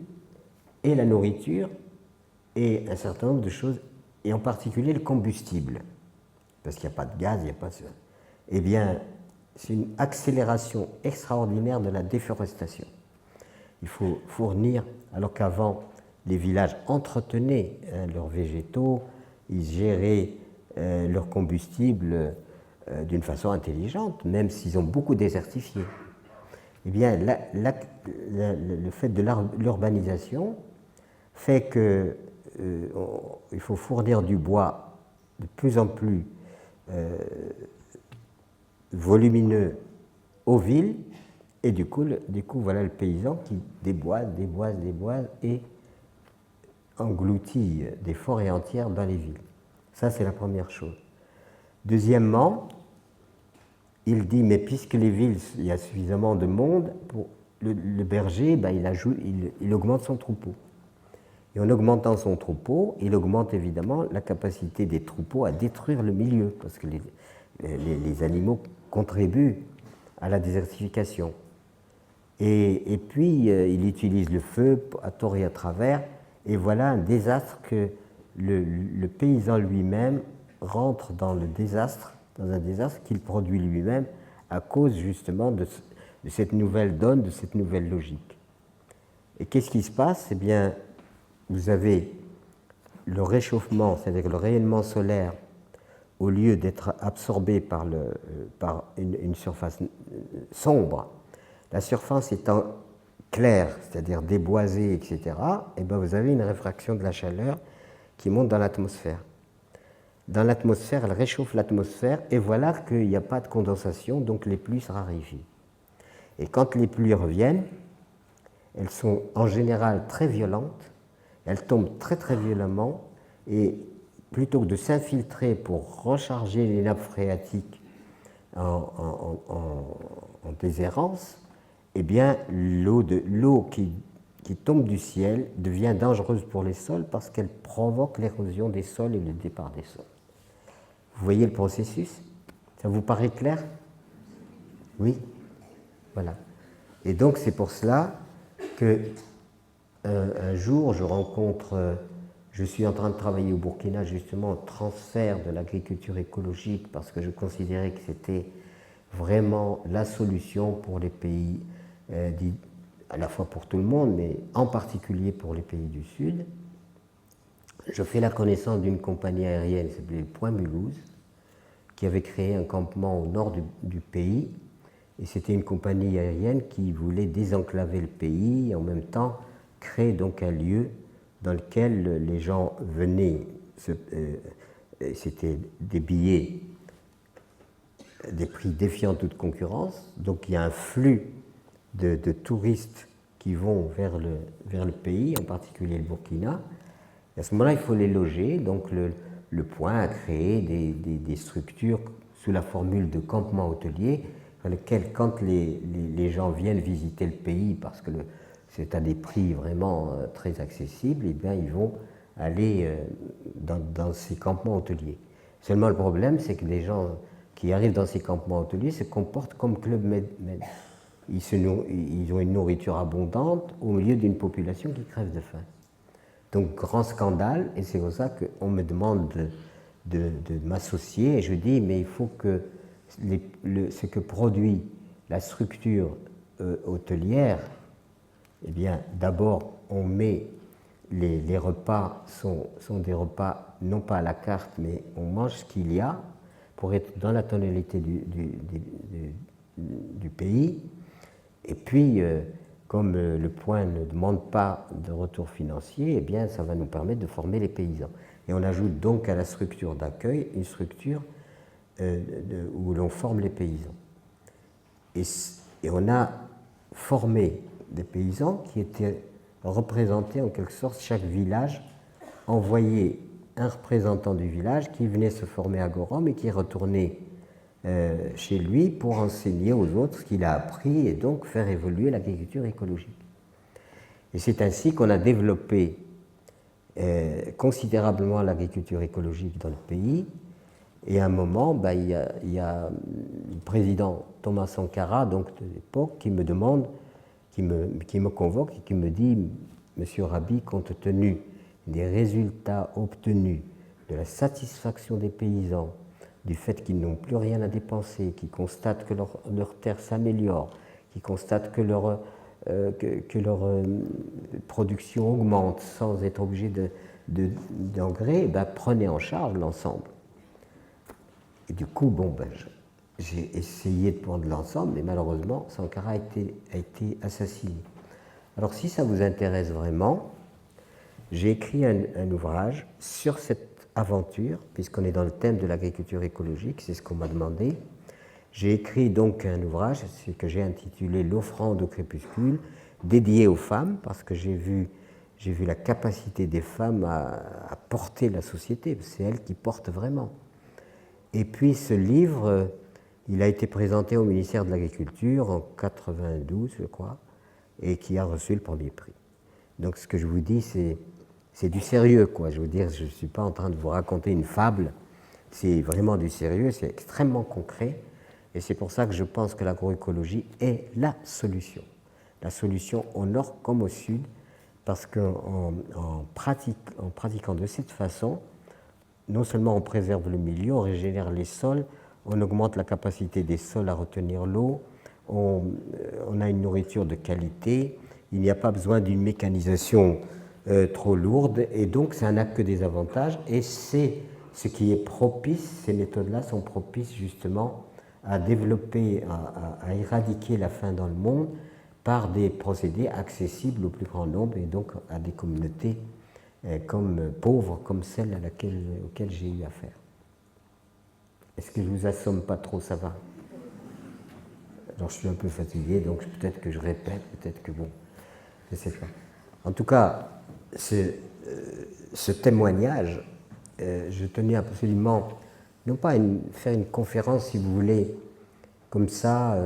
et la nourriture et un certain nombre de choses, et en particulier le combustible, parce qu'il n'y a pas de gaz, il n'y a pas de... Eh bien, c'est une accélération extraordinaire de la déforestation. Il faut fournir, alors qu'avant, les villages entretenaient leurs végétaux, ils géraient leur combustible d'une façon intelligente, même s'ils ont beaucoup désertifié. Eh bien, le fait de l'urbanisation fait qu'il faut fournir du bois de plus en plus volumineux aux villes, et du coup, voilà le paysan qui déboise et engloutit des forêts entières dans les villes. Ça, c'est la première chose. Deuxièmement, il dit, mais puisque les villes, il y a suffisamment de monde, pour le berger, ben, il augmente son troupeau. Et en augmentant son troupeau, il augmente évidemment la capacité des troupeaux à détruire le milieu, parce que les animaux contribuent à la désertification. Et puis, il utilise le feu à tort et à travers, et voilà un désastre que le paysan lui-même rentre dans un désastre qu'il produit lui-même à cause justement de cette nouvelle donne, de cette nouvelle logique. Et qu'est-ce qui se passe? Eh bien, vous avez le réchauffement, c'est-à-dire le rayonnement solaire, au lieu d'être absorbé par une surface sombre, la surface étant claire, c'est-à-dire déboisée, etc., et bien vous avez une réfraction de la chaleur qui monte dans l'atmosphère. Dans l'atmosphère, elle réchauffe l'atmosphère, et voilà qu'il n'y a pas de condensation, donc les pluies se raréfient. Et quand les pluies reviennent, elles sont en général très violentes, elles tombent très très violemment, et plutôt que de s'infiltrer pour recharger les nappes phréatiques en déshérence, eh bien, l'eau qui tombe du ciel devient dangereuse pour les sols parce qu'elle provoque l'érosion des sols et le départ des sols. Vous voyez le processus? Ça vous paraît clair? Oui? Voilà. Et donc, c'est pour cela que un jour, je rencontre Je suis en train de travailler au Burkina justement au transfert de l'agriculture écologique parce que je considérais que c'était vraiment la solution pour les pays, à la fois pour tout le monde, mais en particulier pour les pays du Sud. Je fais la connaissance d'une compagnie aérienne qui s'appelait Point Mulhouse, qui avait créé un campement au nord du pays. Et c'était une compagnie aérienne qui voulait désenclaver le pays et en même temps créer donc un lieu dans lequel les gens venaient. C'était des billets, des prix défiant toute concurrence. Donc il y a un flux de touristes qui vont vers le pays, en particulier le Burkina. Et à ce moment-là, il faut les loger. Donc le Point a créé des structures sous la formule de campement hôtelier, dans lesquelles, quand les gens viennent visiter le pays, parce que c'est à des prix vraiment très accessibles, et bien ils vont aller dans ces campements hôteliers. Seulement le problème, c'est que les gens qui arrivent dans ces campements hôteliers se comportent comme Club Med. Ils ont une nourriture abondante au milieu d'une population qui crève de faim. Donc grand scandale, et c'est pour ça qu'on me demande de m'associer, et je dis, mais il faut que ce que produit la structure hôtelière, eh bien d'abord on met les repas sont des repas non pas à la carte, mais on mange ce qu'il y a pour être dans la tonalité du pays. Et puis, comme le Point ne demande pas de retour financier, eh bien, ça va nous permettre de former les paysans. Et on ajoute donc à la structure d'accueil une structure où l'on forme les paysans. Et on a formé des paysans qui étaient représentés en quelque sorte. Chaque village envoyait un représentant du village qui venait se former à Gorom et qui retournait chez lui pour enseigner aux autres ce qu'il a appris et donc faire évoluer l'agriculture écologique. Et c'est ainsi qu'on a développé considérablement l'agriculture écologique dans le pays. Et à un moment, il y a le président Thomas Sankara, donc de l'époque, qui me demande, qui me convoque et qui me dit, Monsieur Rabi, compte tenu des résultats obtenus, de la satisfaction des paysans, du fait qu'ils n'ont plus rien à dépenser, qu'ils constatent que leur terre s'améliore, qu'ils constatent que leur production augmente sans être obligé d'engrais, prenez en charge l'ensemble. Et du coup, j'ai essayé de prendre l'ensemble, mais malheureusement, Sankara a été assassiné. Alors si ça vous intéresse vraiment, j'ai écrit un ouvrage sur cette aventure, puisqu'on est dans le thème de l'agriculture écologique, c'est ce qu'on m'a demandé. J'ai écrit donc un ouvrage que j'ai intitulé L'offrande au crépuscule, dédié aux femmes, parce que j'ai vu la capacité des femmes à porter la société, c'est elles qui portent vraiment. Et puis ce livre, il a été présenté au ministère de l'Agriculture en 92, je crois, et qui a reçu le premier prix. Donc ce que je vous dis, c'est du sérieux, quoi. Je veux dire, je ne suis pas en train de vous raconter une fable, c'est vraiment du sérieux, c'est extrêmement concret, et c'est pour ça que je pense que l'agroécologie est la solution au nord comme au sud, parce qu'en pratiquant de cette façon, non seulement on préserve le milieu, on régénère les sols, on augmente la capacité des sols à retenir l'eau, on a une nourriture de qualité, il n'y a pas besoin d'une mécanisation trop lourde, et donc ça n'a que des avantages, et c'est ce qui est propice, ces méthodes-là sont propices justement à développer, à éradiquer la faim dans le monde par des procédés accessibles au plus grand nombre, et donc à des communautés comme pauvres, comme celle auxquelles j'ai eu affaire. Est-ce que je ne vous assomme pas trop, ça va? Alors je suis un peu fatigué, donc peut-être que je répète, peut-être que bon, je ne sais pas. En tout cas, ce témoignage, je tenais absolument, non pas faire une conférence, si vous voulez, comme ça,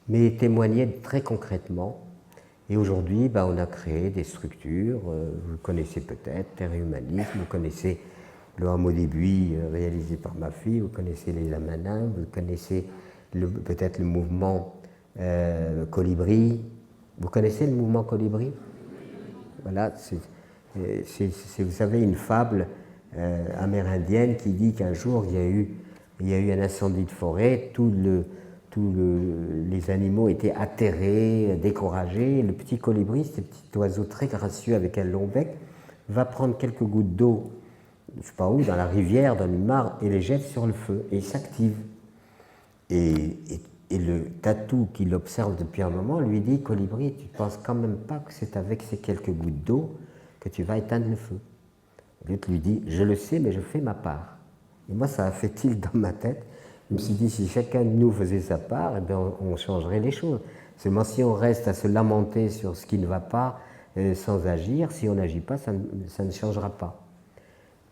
mais témoigner très concrètement. Et aujourd'hui, on a créé des structures, vous connaissez peut-être Terre et Humanisme, vous connaissez le Hameau des Buis réalisé par ma fille, vous connaissez les Lamanins, vous connaissez peut-être le mouvement Colibri. Vous connaissez le mouvement Colibri? Voilà, Vous savez, une fable amérindienne qui dit qu'un jour, il y a eu un incendie de forêt, les animaux étaient atterrés, découragés. Le petit colibri, ce petit oiseau très gracieux avec un long bec, va prendre quelques gouttes d'eau, je ne sais pas où, dans la rivière, dans une mare, et les jette sur le feu, et il s'active. Et le tatou qui l'observe depuis un moment lui dit, colibri, tu ne penses quand même pas que c'est avec ces quelques gouttes d'eau que tu vas éteindre le feu. L'autre lui dit, je le sais, mais je fais ma part. Et moi, ça a fait tilt dans ma tête. Je me suis dit, si chacun de nous faisait sa part, eh bien, on changerait les choses. Seulement, si on reste à se lamenter sur ce qui ne va pas sans agir, si on n'agit pas, ça ne changera pas.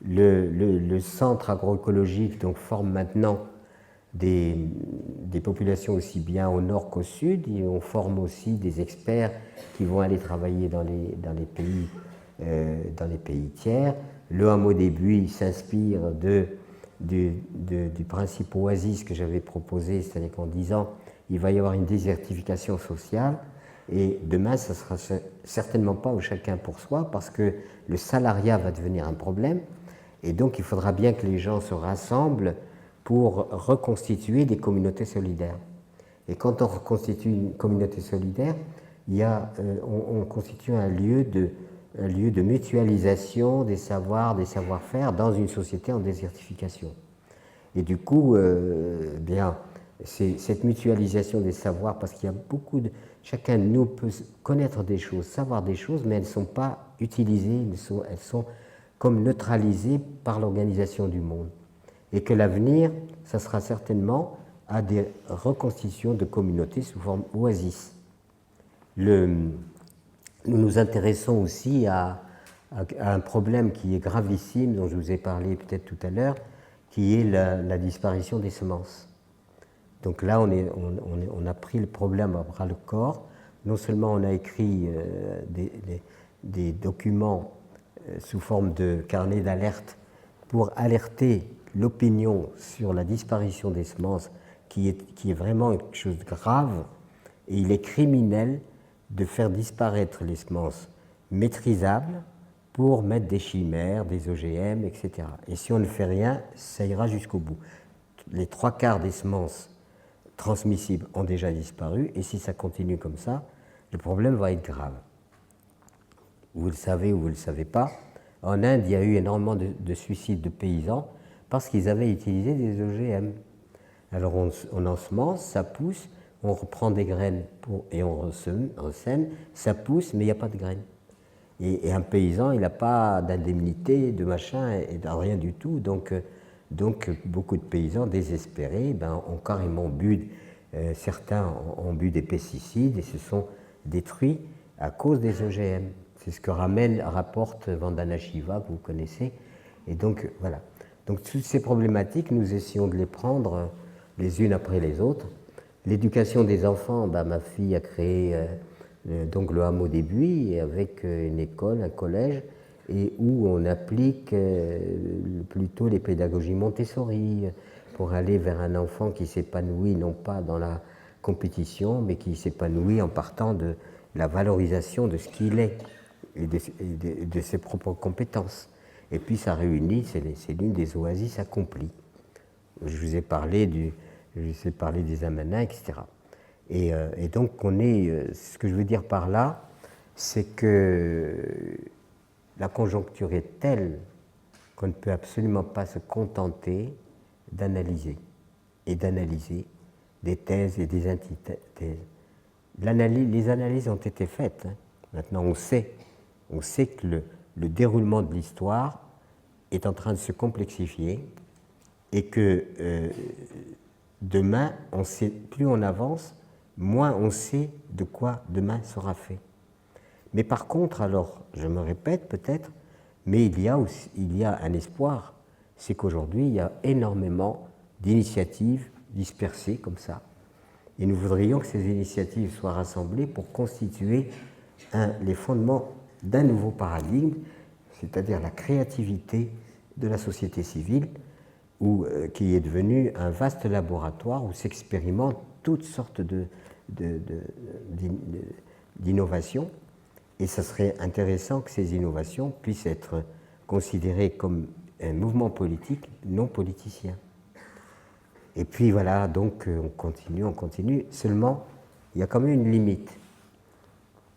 Le centre agroécologique donc, forme maintenant des populations aussi bien au nord qu'au sud, et on forme aussi des experts qui vont aller travailler dans les pays tiers. Le hameau des Buis s'inspire du principe oasis que j'avais proposé, c'est-à-dire qu'en disant il va y avoir une désertification sociale, et demain, ça ne sera certainement pas au chacun pour soi, parce que le salariat va devenir un problème, et donc il faudra bien que les gens se rassemblent pour reconstituer des communautés solidaires. Et quand on reconstitue une communauté solidaire, on constitue un lieu de mutualisation des savoirs, des savoir-faire dans une société en désertification. Et du coup, cette mutualisation des savoirs, parce qu'il y a chacun de nous peut connaître des choses, savoir des choses, mais elles ne sont pas utilisées, elles sont comme neutralisées par l'organisation du monde. Et que l'avenir, ça sera certainement à des reconstitutions de communautés sous forme oasis. Nous nous intéressons aussi à un problème qui est gravissime, dont je vous ai parlé peut-être tout à l'heure, qui est la disparition des semences. Donc là, on a pris le problème à bras le corps. Non seulement on a écrit des documents sous forme de carnet d'alerte pour alerter l'opinion sur la disparition des semences, qui est vraiment quelque chose de grave, et il est criminel de faire disparaître les semences maîtrisables pour mettre des chimères, des OGM, etc. Et si on ne fait rien, ça ira jusqu'au bout. Les 3/4 des semences transmissibles ont déjà disparu, et si ça continue comme ça, le problème va être grave. Vous le savez ou vous ne le savez pas, en Inde, il y a eu énormément de suicides de paysans parce qu'ils avaient utilisé des OGM. Alors on ensemence, ça pousse, on reprend des graines et on ressème, ça pousse, mais il n'y a pas de graines. Et un paysan, il n'a pas d'indemnité, de machin, et de rien du tout. Donc beaucoup de paysans désespérés ont carrément bu, certains ont bu des pesticides et se sont détruits à cause des OGM. C'est ce que rapporte Vandana Shiva, que vous connaissez. Et donc, voilà. Donc, toutes ces problématiques, nous essayons de les prendre les unes après les autres. L'éducation des enfants, ma fille a créé donc le hameau des Buis, avec une école, un collège, et où on applique plutôt les pédagogies Montessori pour aller vers un enfant qui s'épanouit non pas dans la compétition, mais qui s'épanouit en partant de la valorisation de ce qu'il est et de ses propres compétences. Et puis ça réunit, c'est l'une des oasis accomplies. Je vous ai parlé des Amanins, etc. Et donc ce que je veux dire par là, c'est que la conjoncture est telle qu'on ne peut absolument pas se contenter d'analyser des thèses et des antithèses. Les analyses ont été faites. Maintenant, on sait que le déroulement de l'histoire est en train de se complexifier et que demain, plus on avance, moins on sait de quoi demain sera fait. Mais par contre, alors, je me répète peut-être, mais il y a un espoir, c'est qu'aujourd'hui, il y a énormément d'initiatives dispersées comme ça. Et nous voudrions que ces initiatives soient rassemblées pour constituer les fondements d'un nouveau paradigme, c'est-à-dire la créativité de la société civile, qui est devenu un vaste laboratoire où s'expérimentent toutes sortes d'innovations Et ça serait intéressant que ces innovations puissent être considérées comme un mouvement politique non politicien. Et puis voilà, donc on continue. Seulement, il y a quand même une limite.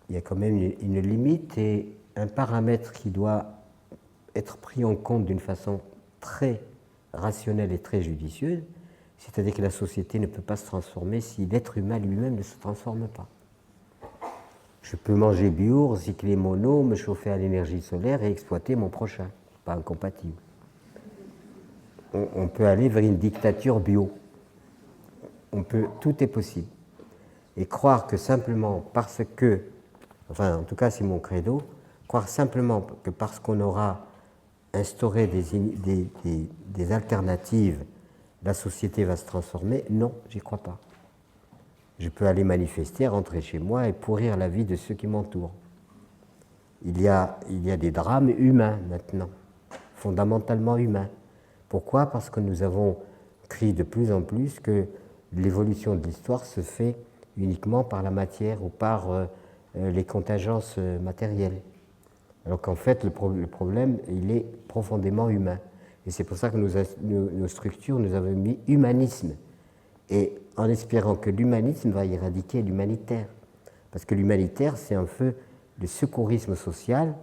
Il y a quand même une limite et un paramètre qui doit être pris en compte d'une façon très rationnelle et très judicieuse, c'est-à-dire que la société ne peut pas se transformer si l'être humain lui-même ne se transforme pas. Je peux manger bio, recycler mon eau, me chauffer à l'énergie solaire et exploiter mon prochain. Pas incompatible. On peut aller vers une dictature bio. Tout est possible. Et croire que simplement parce que, enfin en tout cas c'est mon credo, croire simplement que parce qu'on aura instauré des alternatives, la société va se transformer, non, j'y crois pas. Je peux aller manifester, rentrer chez moi et pourrir la vie de ceux qui m'entourent. Il y a des drames humains maintenant, fondamentalement humains. Pourquoi? Parce que nous avons cru de plus en plus que l'évolution de l'histoire se fait uniquement par la matière ou par les contingences matérielles. Alors qu'en fait, le problème, il est profondément humain. Et c'est pour ça que nos structures, nous avons mis humanisme. Et en espérant que l'humanisme va éradiquer l'humanitaire. Parce que l'humanitaire, c'est un peu le secourisme social.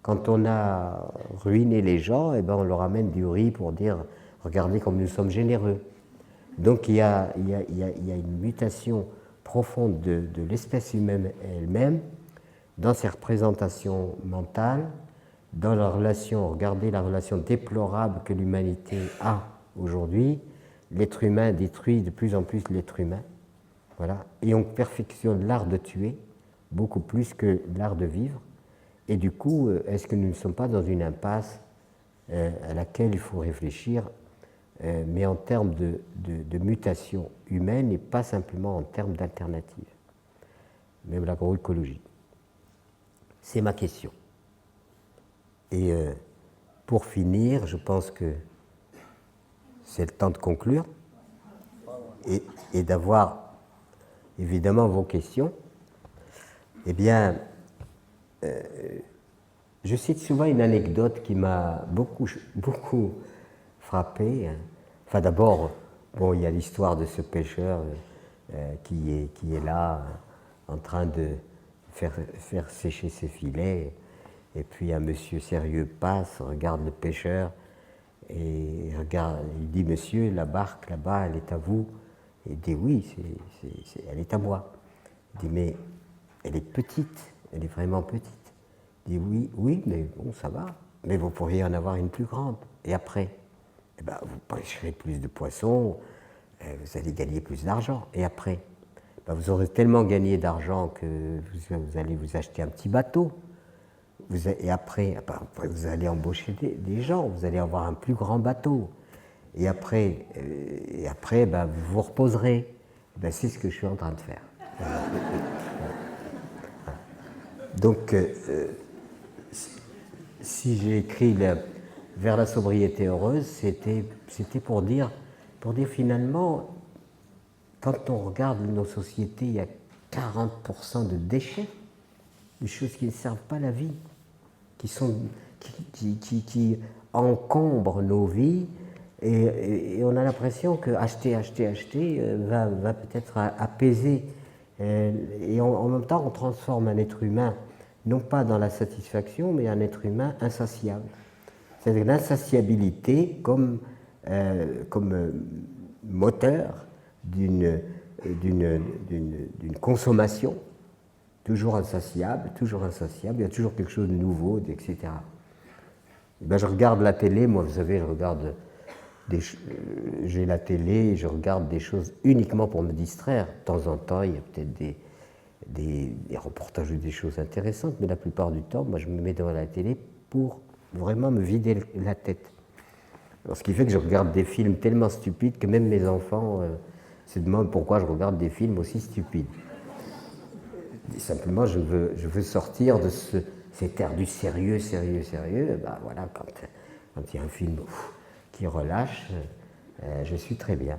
Quand on a ruiné les gens, eh ben on leur amène du riz pour dire « regardez comme nous sommes généreux ». Donc il y a une mutation profonde de l'espèce humaine elle-même dans ses représentations mentales, dans la relation, regardez la relation déplorable que l'humanité a aujourd'hui. L'être humain détruit de plus en plus l'être humain. Voilà. Et on perfectionne l'art de tuer beaucoup plus que l'art de vivre. Et du coup, est-ce que nous ne sommes pas dans une impasse à laquelle il faut réfléchir, mais en termes de mutation humaine et pas simplement en termes d'alternative, même l'agroécologie. C'est ma question. Et pour finir, je pense que c'est le temps de conclure et d'avoir évidemment vos questions. Eh bien, je cite souvent une anecdote qui m'a beaucoup frappé. Enfin, d'abord, bon, il y a l'histoire de ce pêcheur qui est là en train de faire sécher ses filets. Et puis un monsieur sérieux passe, regarde le pêcheur et il dit « Monsieur, la barque là-bas, elle est à vous ?» Et il dit « Oui, elle est à moi. » Il dit « Mais elle est petite, elle est vraiment petite. » Il dit « Oui, oui, mais bon, ça va. Mais vous pourriez en avoir une plus grande. Et après, eh ben, vous pêcherez plus de poissons, vous allez gagner plus d'argent. Et après, ben, vous aurez tellement gagné d'argent que vous allez vous acheter un petit bateau. Et après, vous allez embaucher des gens, vous allez avoir un plus grand bateau. Et après ben, vous vous reposerez. Ben, c'est ce que je suis en train de faire. Donc, si j'ai écrit Vers la sobriété heureuse, c'était pour dire finalement, quand on regarde nos sociétés, il y a 40% de déchets, des choses qui ne servent pas la vie, qui encombrent nos vies, et on a l'impression que acheter va peut-être apaiser. Et en même temps, on transforme un être humain, non pas dans la satisfaction, mais un être humain insatiable. C'est-à-dire l'insatiabilité comme moteur d'une consommation toujours insatiable, il y a toujours quelque chose de nouveau, etc. Et ben, je regarde la télé, moi vous savez, j'ai la télé, je regarde des choses uniquement pour me distraire. De temps en temps, il y a peut-être des reportages ou des choses intéressantes, mais la plupart du temps, moi je me mets devant la télé pour vraiment me vider la tête. Alors, ce qui fait que je regarde des films tellement stupides que même mes enfants se demandent pourquoi je regarde des films aussi stupides. Et simplement, je veux sortir de cet air du sérieux. Ben voilà, quand il y a un film qui relâche, je suis très bien.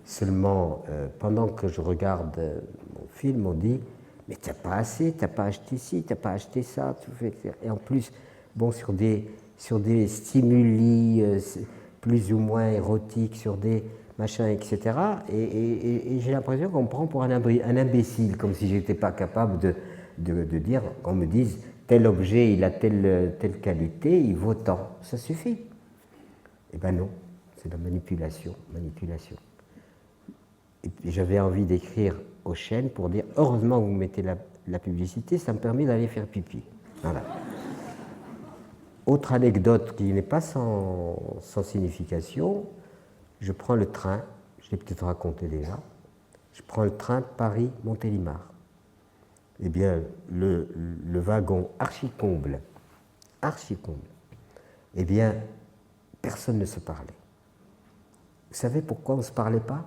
Seulement, pendant que je regarde mon film, on dit mais tu n'as pas assez, tu n'as pas acheté ci, tu n'as pas acheté ça. Et en plus, bon, sur des stimuli plus ou moins érotiques, sur des machins, etc. Et j'ai l'impression qu'on me prend pour un imbécile, comme si je n'étais pas capable de dire, qu'on me dise, tel objet, il a telle qualité, il vaut tant. Ça suffit. Eh bien non, c'est la manipulation. Et puis j'avais envie d'écrire aux chaînes pour dire, heureusement que vous mettez la publicité, ça me permet d'aller faire pipi. Voilà. Autre anecdote qui n'est pas sans signification, je prends le train, je l'ai peut-être raconté déjà, je prends le train Paris-Montélimar. Eh bien, le wagon archi-comble, eh bien, personne ne se parlait. Vous savez pourquoi on ne se parlait pas?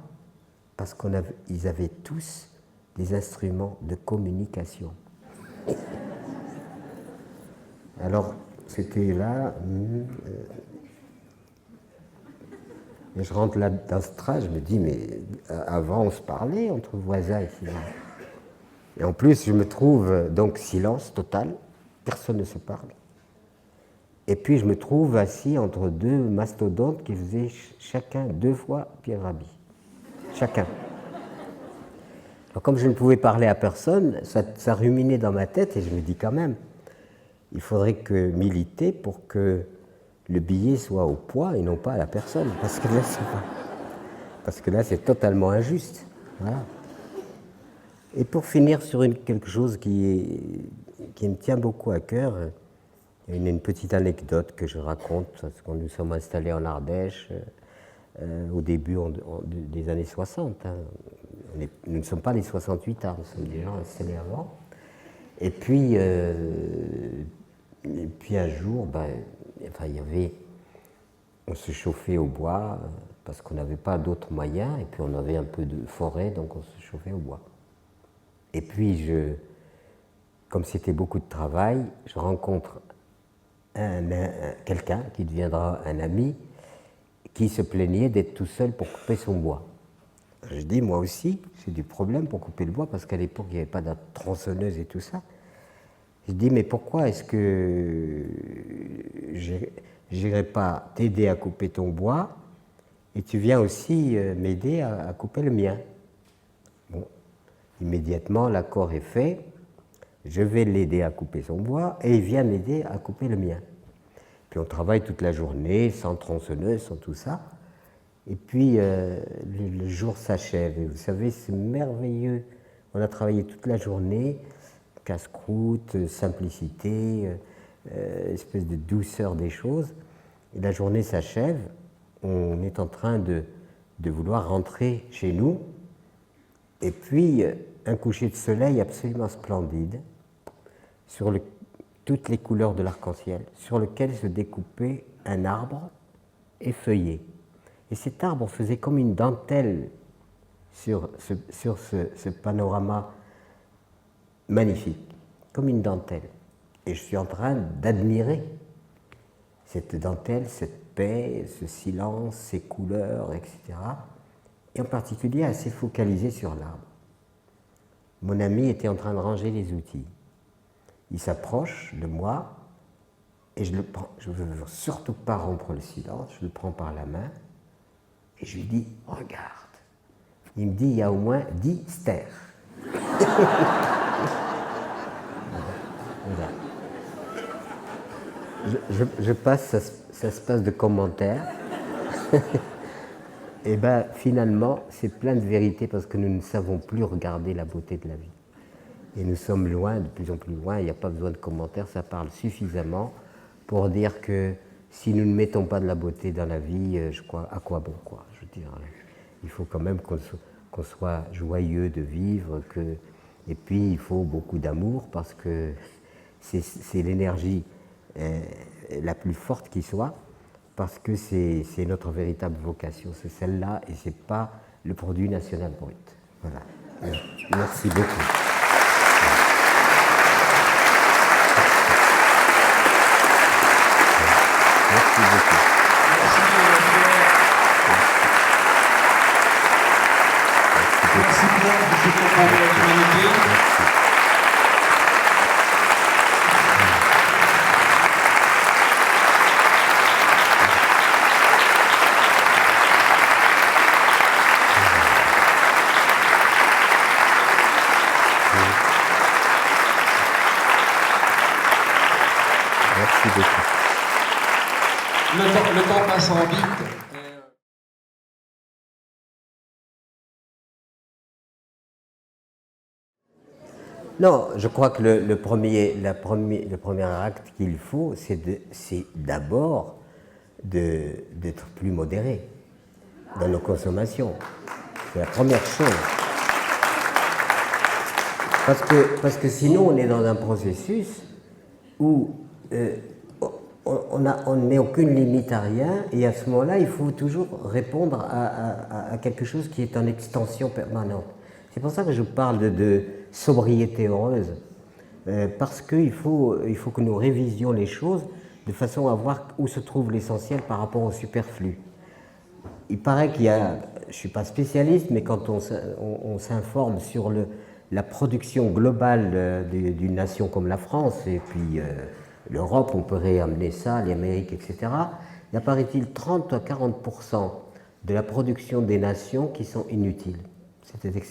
Parce qu'ils avaient tous des instruments de communication. Alors, c'était là... et je rentre là dans ce train, je me dis, mais avant on se parlait entre voisins ici. Et en plus, je me trouve, donc silence total, personne ne se parle. Et puis je me trouve assis entre deux mastodontes qui faisaient chacun 2 fois Pierre Rabhi. Chacun. Alors comme je ne pouvais parler à personne, ça ruminait dans ma tête et je me dis quand même, il faudrait que militer pour que le billet soit au poids et non pas à la personne. Parce que là, c'est totalement injuste. Voilà. Et pour finir sur quelque chose qui me tient beaucoup à cœur, une petite anecdote que je raconte, parce que nous sommes installés en Ardèche au début des années 60. Hein. Nous ne sommes pas les 68 ans, nous sommes déjà installés avant. Et puis un jour, on se chauffait au bois parce qu'on n'avait pas d'autres moyens, et puis on avait un peu de forêt, donc on se chauffait au bois. Et puis, comme c'était beaucoup de travail, je rencontre quelqu'un qui deviendra un ami, qui se plaignait d'être tout seul pour couper son bois. Je dis, moi aussi, j'ai du problème pour couper le bois, parce qu'à l'époque, il n'y avait pas de tronçonneuse et tout ça. Je dis, mais pourquoi est-ce que je n'irais pas t'aider à couper ton bois, et tu viens aussi m'aider à couper le mien? Bon, immédiatement, l'accord est fait. Je vais l'aider à couper son bois et il vient m'aider à couper le mien. Puis on travaille toute la journée, sans tronçonneuse, sans tout ça. Et puis le jour s'achève. Et vous savez, c'est merveilleux. On a travaillé toute la journée, casse-croûte, simplicité, espèce de douceur des choses. Et la journée s'achève. On est en train de vouloir rentrer chez nous. Et puis, un coucher de soleil absolument splendide, sur toutes les couleurs de l'arc-en-ciel, sur lequel se découpait un arbre effeuillé. Et cet arbre faisait comme une dentelle sur ce panorama magnifique, comme une dentelle. Et je suis en train d'admirer cette dentelle, cette paix, ce silence, ces couleurs, etc. Et en particulier assez focalisé sur l'arbre. Mon ami était en train de ranger les outils. Il s'approche de moi et je ne veux surtout pas rompre le silence, je le prends par la main et je lui dis « Regarde ». Il me dit « Il y a au moins 10 stères ». Je passe, ça se passe de commentaires. Et bien finalement, c'est plein de vérité parce que nous ne savons plus regarder la beauté de la vie. Et nous sommes loin, de plus en plus loin, il n'y a pas besoin de commentaires, ça parle suffisamment pour dire que si nous ne mettons pas de la beauté dans la vie, je crois, à quoi bon, quoi? Je veux dire, il faut quand même qu'on soit joyeux de vivre, et puis il faut beaucoup d'amour parce que c'est l'énergie la plus forte qui soit, parce que c'est notre véritable vocation, c'est celle-là, et ce n'est pas le produit national brut. Voilà. Merci beaucoup. Merci beaucoup. Merci Pierre, je suis content de votre invité. le temps passant vite. Non, je crois que le premier acte qu'il faut, c'est d'abord d'être plus modéré dans nos consommations. C'est la première chose. Parce que sinon, on est dans un processus où on ne met aucune limite à rien, et à ce moment-là, il faut toujours répondre à quelque chose qui est en extension permanente. C'est pour ça que je parle de sobriété heureuse, parce qu'il faut que nous révisions les choses de façon à voir où se trouve l'essentiel par rapport au superflu. Il paraît qu'il y a, je ne suis pas spécialiste, mais quand on s'informe sur la production globale d'une nation comme la France, et puis l'Europe, on pourrait amener ça, l'Amérique, etc., il apparaît-il 30 à 40% de la production des nations qui sont inutiles. C'est-à-dire que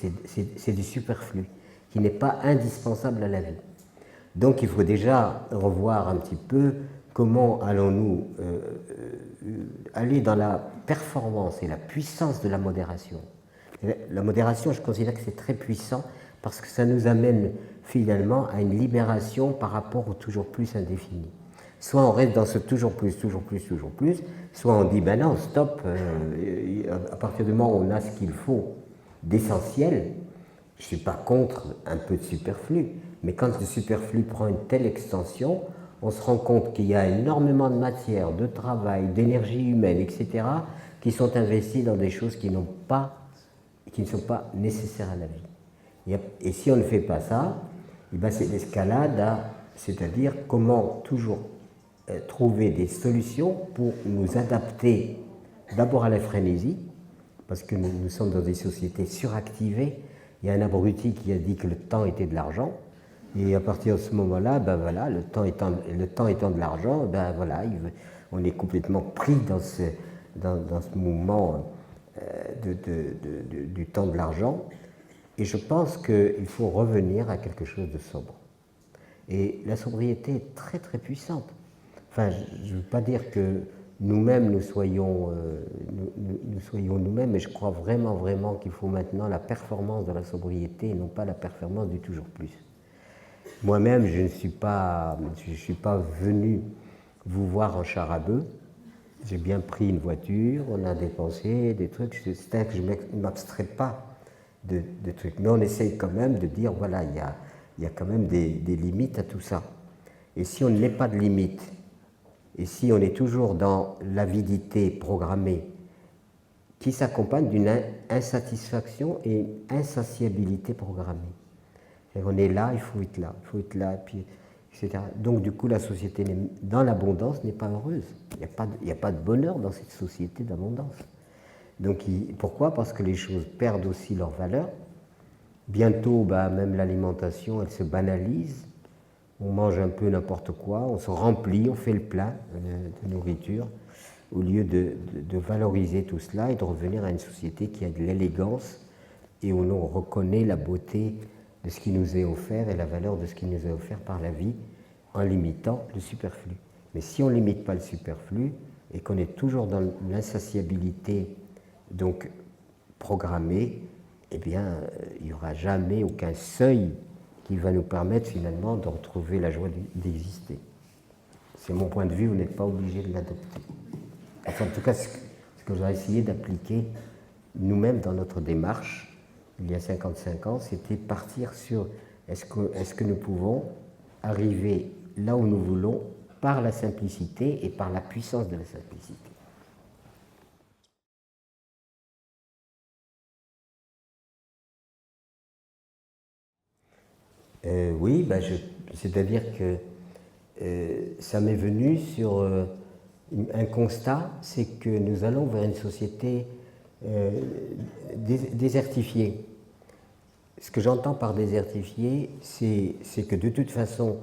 c'est du superflu, qui n'est pas indispensable à la vie. Donc il faut déjà revoir un petit peu comment allons-nous aller dans la performance et la puissance de la modération. La modération, je considère que c'est très puissant parce que ça nous amène finalement à une libération par rapport au toujours plus indéfini. Soit on reste dans ce toujours plus, toujours plus, toujours plus, soit on dit ben non, stop, à partir du moment où on a ce qu'il faut d'essentiel, je ne suis pas contre un peu de superflu, mais quand le superflu prend une telle extension, on se rend compte qu'il y a énormément de matière, de travail, d'énergie humaine, etc., qui sont investis dans des choses qui ne sont pas nécessaires à la vie. Et si on ne fait pas ça, eh ben c'est l'escalade, c'est-à-dire comment toujours trouver des solutions pour nous adapter d'abord à la frénésie, parce que nous sommes dans des sociétés suractivées. Il y a un abruti qui a dit que le temps était de l'argent, et à partir de ce moment-là, ben voilà, le temps étant de l'argent, ben voilà, on est complètement pris dans ce mouvement du temps de l'argent. Et je pense qu'il faut revenir à quelque chose de sobre. Et la sobriété est très très puissante. Enfin, je ne veux pas dire que nous-mêmes nous soyons nous-mêmes, mais je crois vraiment, vraiment qu'il faut maintenant la performance de la sobriété et non pas la performance du toujours plus. Moi-même, je ne suis pas venu vous voir en char à bœuf. J'ai bien pris une voiture, on a dépensé des trucs, c'est-à-dire que je ne m'abstrais pas de trucs. Mais on essaye quand même de dire, voilà, il y a quand même des limites à tout ça. Et si on ne met pas de limites, et si on est toujours dans l'avidité programmée, qui s'accompagne d'une insatisfaction et une insatiabilité programmée. On est là, il faut être là, puis, etc. Donc du coup, la société dans l'abondance n'est pas heureuse. Il n'y a pas de bonheur dans cette société d'abondance. Donc pourquoi? Parce que les choses perdent aussi leur valeur. Bientôt, même l'alimentation, elle se banalise. On mange un peu n'importe quoi, on se remplit, on fait le plein de nourriture, au lieu de valoriser tout cela et de revenir à une société qui a de l'élégance et où l'on reconnaît la beauté de ce qui nous est offert et la valeur de ce qui nous est offert par la vie en limitant le superflu. Mais si on ne limite pas le superflu et qu'on est toujours dans l'insatiabilité donc programmée, eh bien, il n'y aura jamais aucun seuil qui va nous permettre finalement de retrouver la joie d'exister. C'est mon point de vue, vous n'êtes pas obligé de l'adopter. Enfin, en tout cas, ce que j'ai essayé d'appliquer nous-mêmes dans notre démarche, il y a 55 ans, c'était partir sur est-ce que nous pouvons arriver là où nous voulons par la simplicité et par la puissance de la simplicité. Oui, c'est-à-dire que ça m'est venu sur un constat, c'est que nous allons vers une société désertifiée. Ce que j'entends par désertifiée, c'est que de toute façon,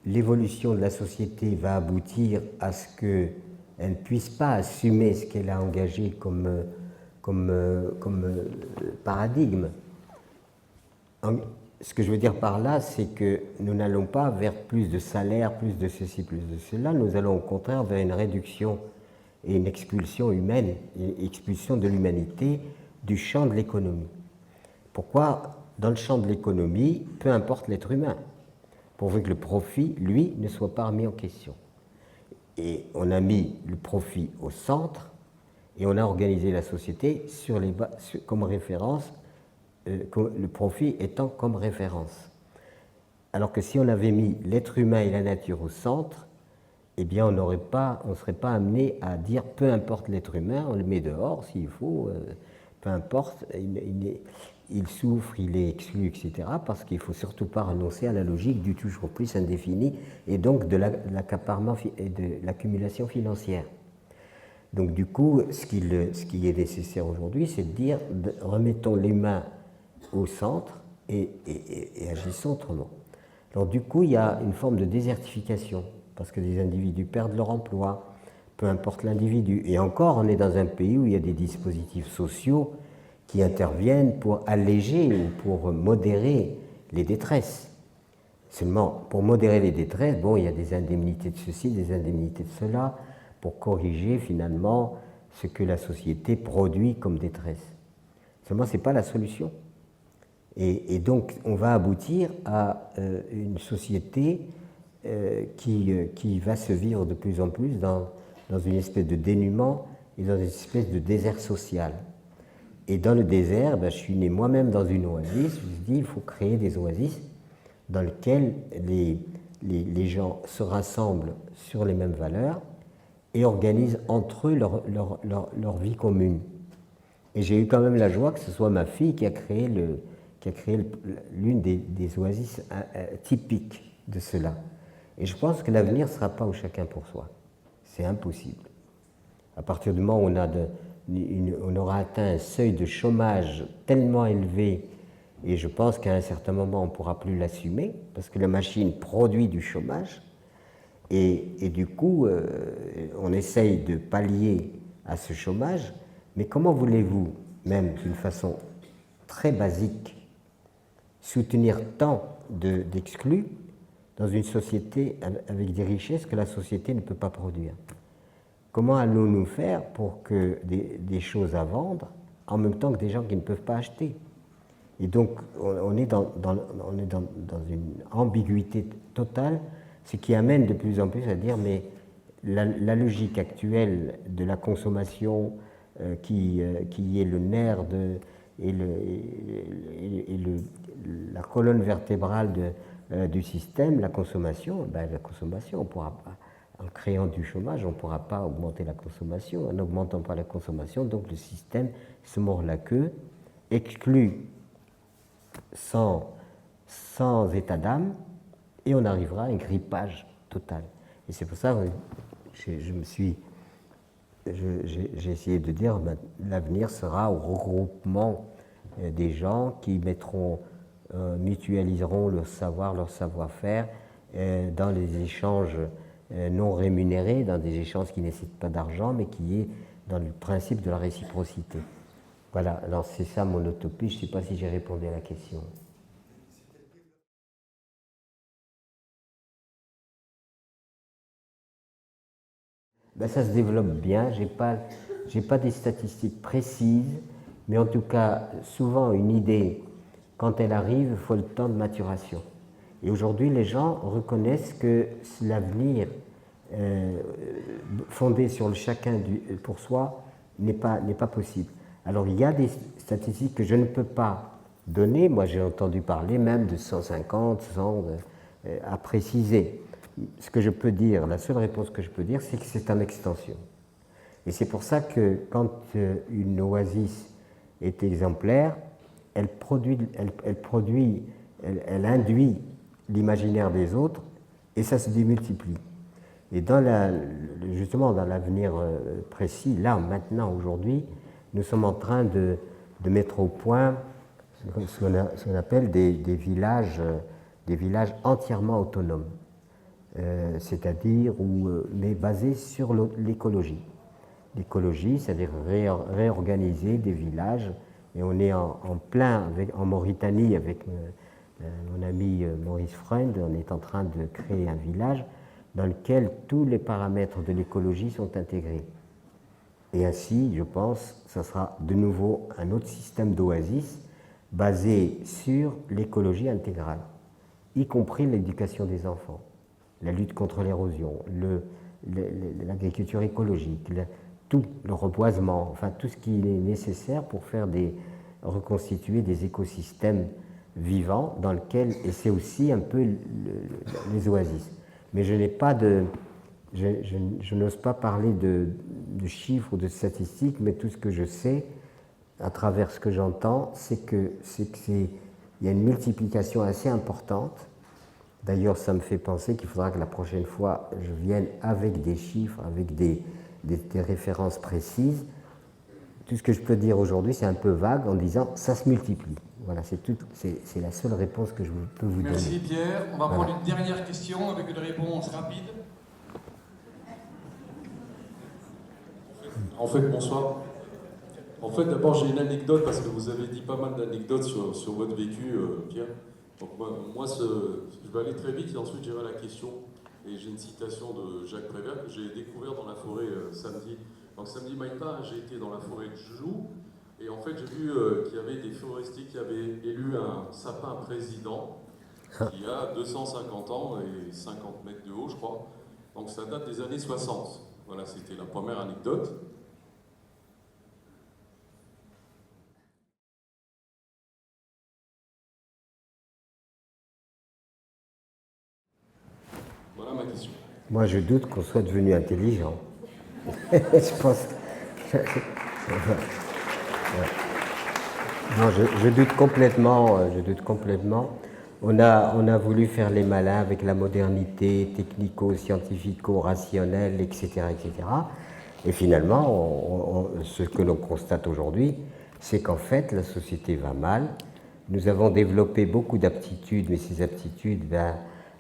l'évolution de la société va aboutir à ce qu'elle ne puisse pas assumer ce qu'elle a engagé comme paradigme. Ce que je veux dire par là, c'est que nous n'allons pas vers plus de salaire, plus de ceci, plus de cela. Nous allons au contraire vers une réduction et une expulsion humaine, une expulsion de l'humanité du champ de l'économie. Pourquoi, dans le champ de l'économie, peu importe l'être humain, pourvu que le profit, lui, ne soit pas remis en question. Et on a mis le profit au centre et on a organisé la société comme référence, le profit étant comme référence. Alors que si on avait mis l'être humain et la nature au centre, eh bien on ne serait pas amené à dire peu importe l'être humain, on le met dehors s'il faut, peu importe, il souffre, il est exclu, etc. Parce qu'il ne faut surtout pas renoncer à la logique du toujours plus indéfini et donc de l'accaparement et de l'accumulation financière. Donc du coup, ce qui est nécessaire aujourd'hui, c'est de dire, remettons l'humain au centre et agissons autrement. Alors du coup, il y a une forme de désertification, parce que des individus perdent leur emploi, peu importe l'individu. Et encore, on est dans un pays où il y a des dispositifs sociaux qui interviennent pour alléger ou pour modérer les détresses. Seulement, pour modérer les détresses, bon, il y a des indemnités de ceci, des indemnités de cela, pour corriger finalement ce que la société produit comme détresse. Seulement, ce n'est pas la solution. Et donc, on va aboutir à une société qui va se vivre de plus en plus dans une espèce de dénuement et dans une espèce de désert social. Et dans le désert, je suis né moi-même dans une oasis, je me suis dit, il faut créer des oasis dans lesquelles les gens se rassemblent sur les mêmes valeurs et organisent entre eux leur vie commune. Et j'ai eu quand même la joie que ce soit ma fille qui a créé l'une des oasis typiques de cela. Et je pense que l'avenir ne sera pas au chacun pour soi. C'est impossible. À partir du moment où on aura atteint un seuil de chômage tellement élevé, et je pense qu'à un certain moment, on ne pourra plus l'assumer, parce que la machine produit du chômage, et du coup, on essaye de pallier à ce chômage, mais comment voulez-vous, même d'une façon très basique, soutenir tant d'exclus dans une société avec des richesses que la société ne peut pas produire? Comment allons-nous faire pour que des choses à vendre en même temps que des gens qui ne peuvent pas acheter? Et donc, on est dans une ambiguïté totale, ce qui amène de plus en plus à dire, mais la logique actuelle de la consommation qui est le nerf la colonne vertébrale du système, la consommation, on pourra pas, en créant du chômage, on ne pourra pas augmenter la consommation. En n'augmentant pas la consommation, donc le système se mord la queue, exclut sans état d'âme, et on arrivera à un grippage total. Et c'est pour ça que j'ai essayé de dire que l'avenir sera au regroupement des gens qui mutualiseront leur savoir, leur savoir-faire dans les échanges non rémunérés, dans des échanges qui ne nécessitent pas d'argent, mais qui est dans le principe de la réciprocité. Voilà, alors c'est ça mon utopie. Je ne sais pas si j'ai répondu à la question. Ça se développe bien. J'ai pas des statistiques précises, mais en tout cas, souvent une idée, quand elle arrive, il faut le temps de maturation. Et aujourd'hui, les gens reconnaissent que l'avenir fondé sur le chacun pour soi n'est pas possible. Alors il y a des statistiques que je ne peux pas donner. Moi, j'ai entendu parler même de 150, 100 à préciser. Ce que je peux dire, la seule réponse que je peux dire, c'est que c'est en extension. Et c'est pour ça que quand une oasis est exemplaire, elle induit l'imaginaire des autres et ça se démultiplie. Et justement, dans l'avenir précis, là, maintenant, aujourd'hui, nous sommes en train de mettre au point ce qu'on appelle des villages entièrement autonomes. C'est-à-dire mais basés sur l'écologie. L'écologie, c'est-à-dire réorganiser des villages. Et on est en plein en Mauritanie avec mon ami Maurice Freund, on est en train de créer un village dans lequel tous les paramètres de l'écologie sont intégrés. Et ainsi, je pense, ça sera de nouveau un autre système d'oasis basé sur l'écologie intégrale, y compris l'éducation des enfants, la lutte contre l'érosion, l'agriculture écologique, tout le reboisement, enfin tout ce qui est nécessaire pour faire reconstituer des écosystèmes vivants dans lesquels, et c'est aussi un peu les oasis. Mais je n'ai pas de, je n'ose pas parler de chiffres ou de statistiques, mais tout ce que je sais, à travers ce que j'entends, c'est qu'il y a une multiplication assez importante. D'ailleurs, ça me fait penser qu'il faudra que la prochaine fois, je vienne avec des chiffres, avec des références précises. Tout ce que je peux dire aujourd'hui, c'est un peu vague en disant ça se multiplie. Voilà, c'est la seule réponse que je peux vous donner. Merci Pierre. On va prendre une dernière question avec une réponse rapide. En fait, bonsoir. En fait, d'abord, j'ai une anecdote parce que vous avez dit pas mal d'anecdotes sur votre vécu, Pierre. Donc, moi je vais aller très vite et ensuite j'irai à la question. Et j'ai une citation de Jacques Prévert que j'ai découvert dans la forêt samedi. Donc, samedi matin, j'ai été dans la forêt de Joux et en fait, j'ai vu qu'il y avait des forestiers qui avaient élu un sapin président qui a 250 ans et 50 mètres de haut, je crois. Donc, ça date des années 60. Voilà, c'était la première anecdote. Voilà ma question. Moi, je doute qu'on soit devenu intelligent. Je pense. Non, je doute complètement. Je doute complètement. On a voulu faire les malins avec la modernité technico-scientifico-rationnelle, etc., etc. Et finalement, ce que l'on constate aujourd'hui, c'est qu'en fait, la société va mal. Nous avons développé beaucoup d'aptitudes, mais ces aptitudes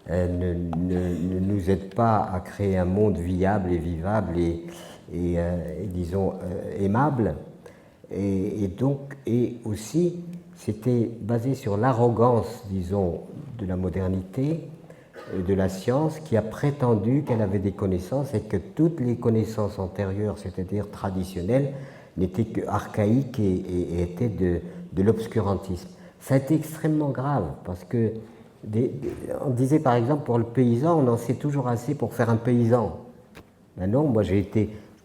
ne nous aident pas à créer un monde viable et vivable et disons, aimable. Et aussi, c'était basé sur l'arrogance, disons, de la modernité, de la science, qui a prétendu qu'elle avait des connaissances et que toutes les connaissances antérieures, c'est-à-dire traditionnelles, n'étaient qu'archaïques et étaient de l'obscurantisme. Ça a été extrêmement grave, parce que on disait par exemple pour le paysan, on en sait toujours assez pour faire un paysan. Ben non, moi je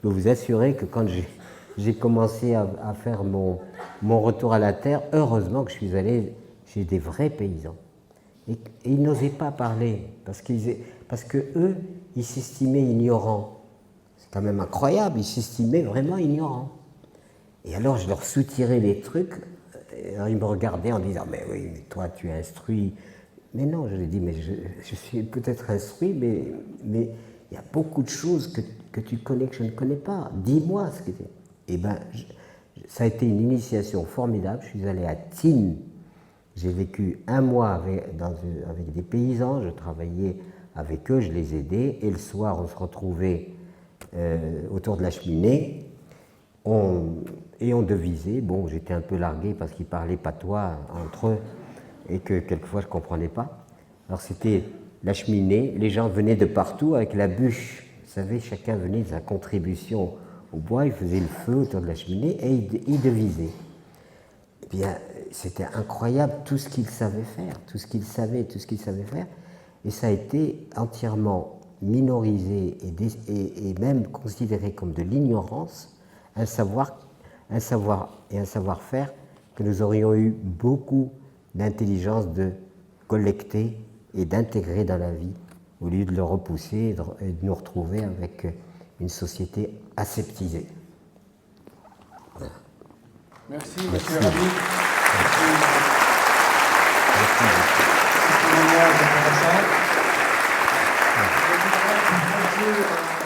peux vous assurer que quand j'ai commencé à faire mon retour à la terre, heureusement que je suis allé chez des vrais paysans. Et ils n'osaient pas parler, parce que eux, ils s'estimaient ignorants. C'est quand même incroyable, ils s'estimaient vraiment ignorants. Et alors je leur soutirais des trucs, et ils me regardaient en disant « Mais oui, mais toi tu es instruit ». Mais non, je lui ai dit « Mais je suis peut-être instruit, mais il y a beaucoup de choses que tu connais que je ne connais pas. Dis-moi ce que c'est. » Eh bien, ça a été une initiation formidable. Je suis allé à Tignes. J'ai vécu un mois avec des paysans. Je travaillais avec eux, je les aidais. Et le soir, on se retrouvait autour de la cheminée. Et on devisait. Bon, j'étais un peu largué parce qu'ils parlaient patois entre eux et que quelquefois je ne comprenais pas. Alors c'était la cheminée. Les gens venaient de partout avec la bûche. Vous savez, chacun venait de sa contribution au bois, il faisait le feu autour de la cheminée et il devisait. Eh bien, c'était incroyable tout ce qu'il savait faire, tout ce qu'il savait faire. Et ça a été entièrement minorisé et même considéré comme de l'ignorance, un savoir et un savoir-faire que nous aurions eu beaucoup d'intelligence de collecter et d'intégrer dans la vie, au lieu de le repousser et de nous retrouver avec une société aseptisée. Voilà. Merci, monsieur Rabi. Merci. Merci.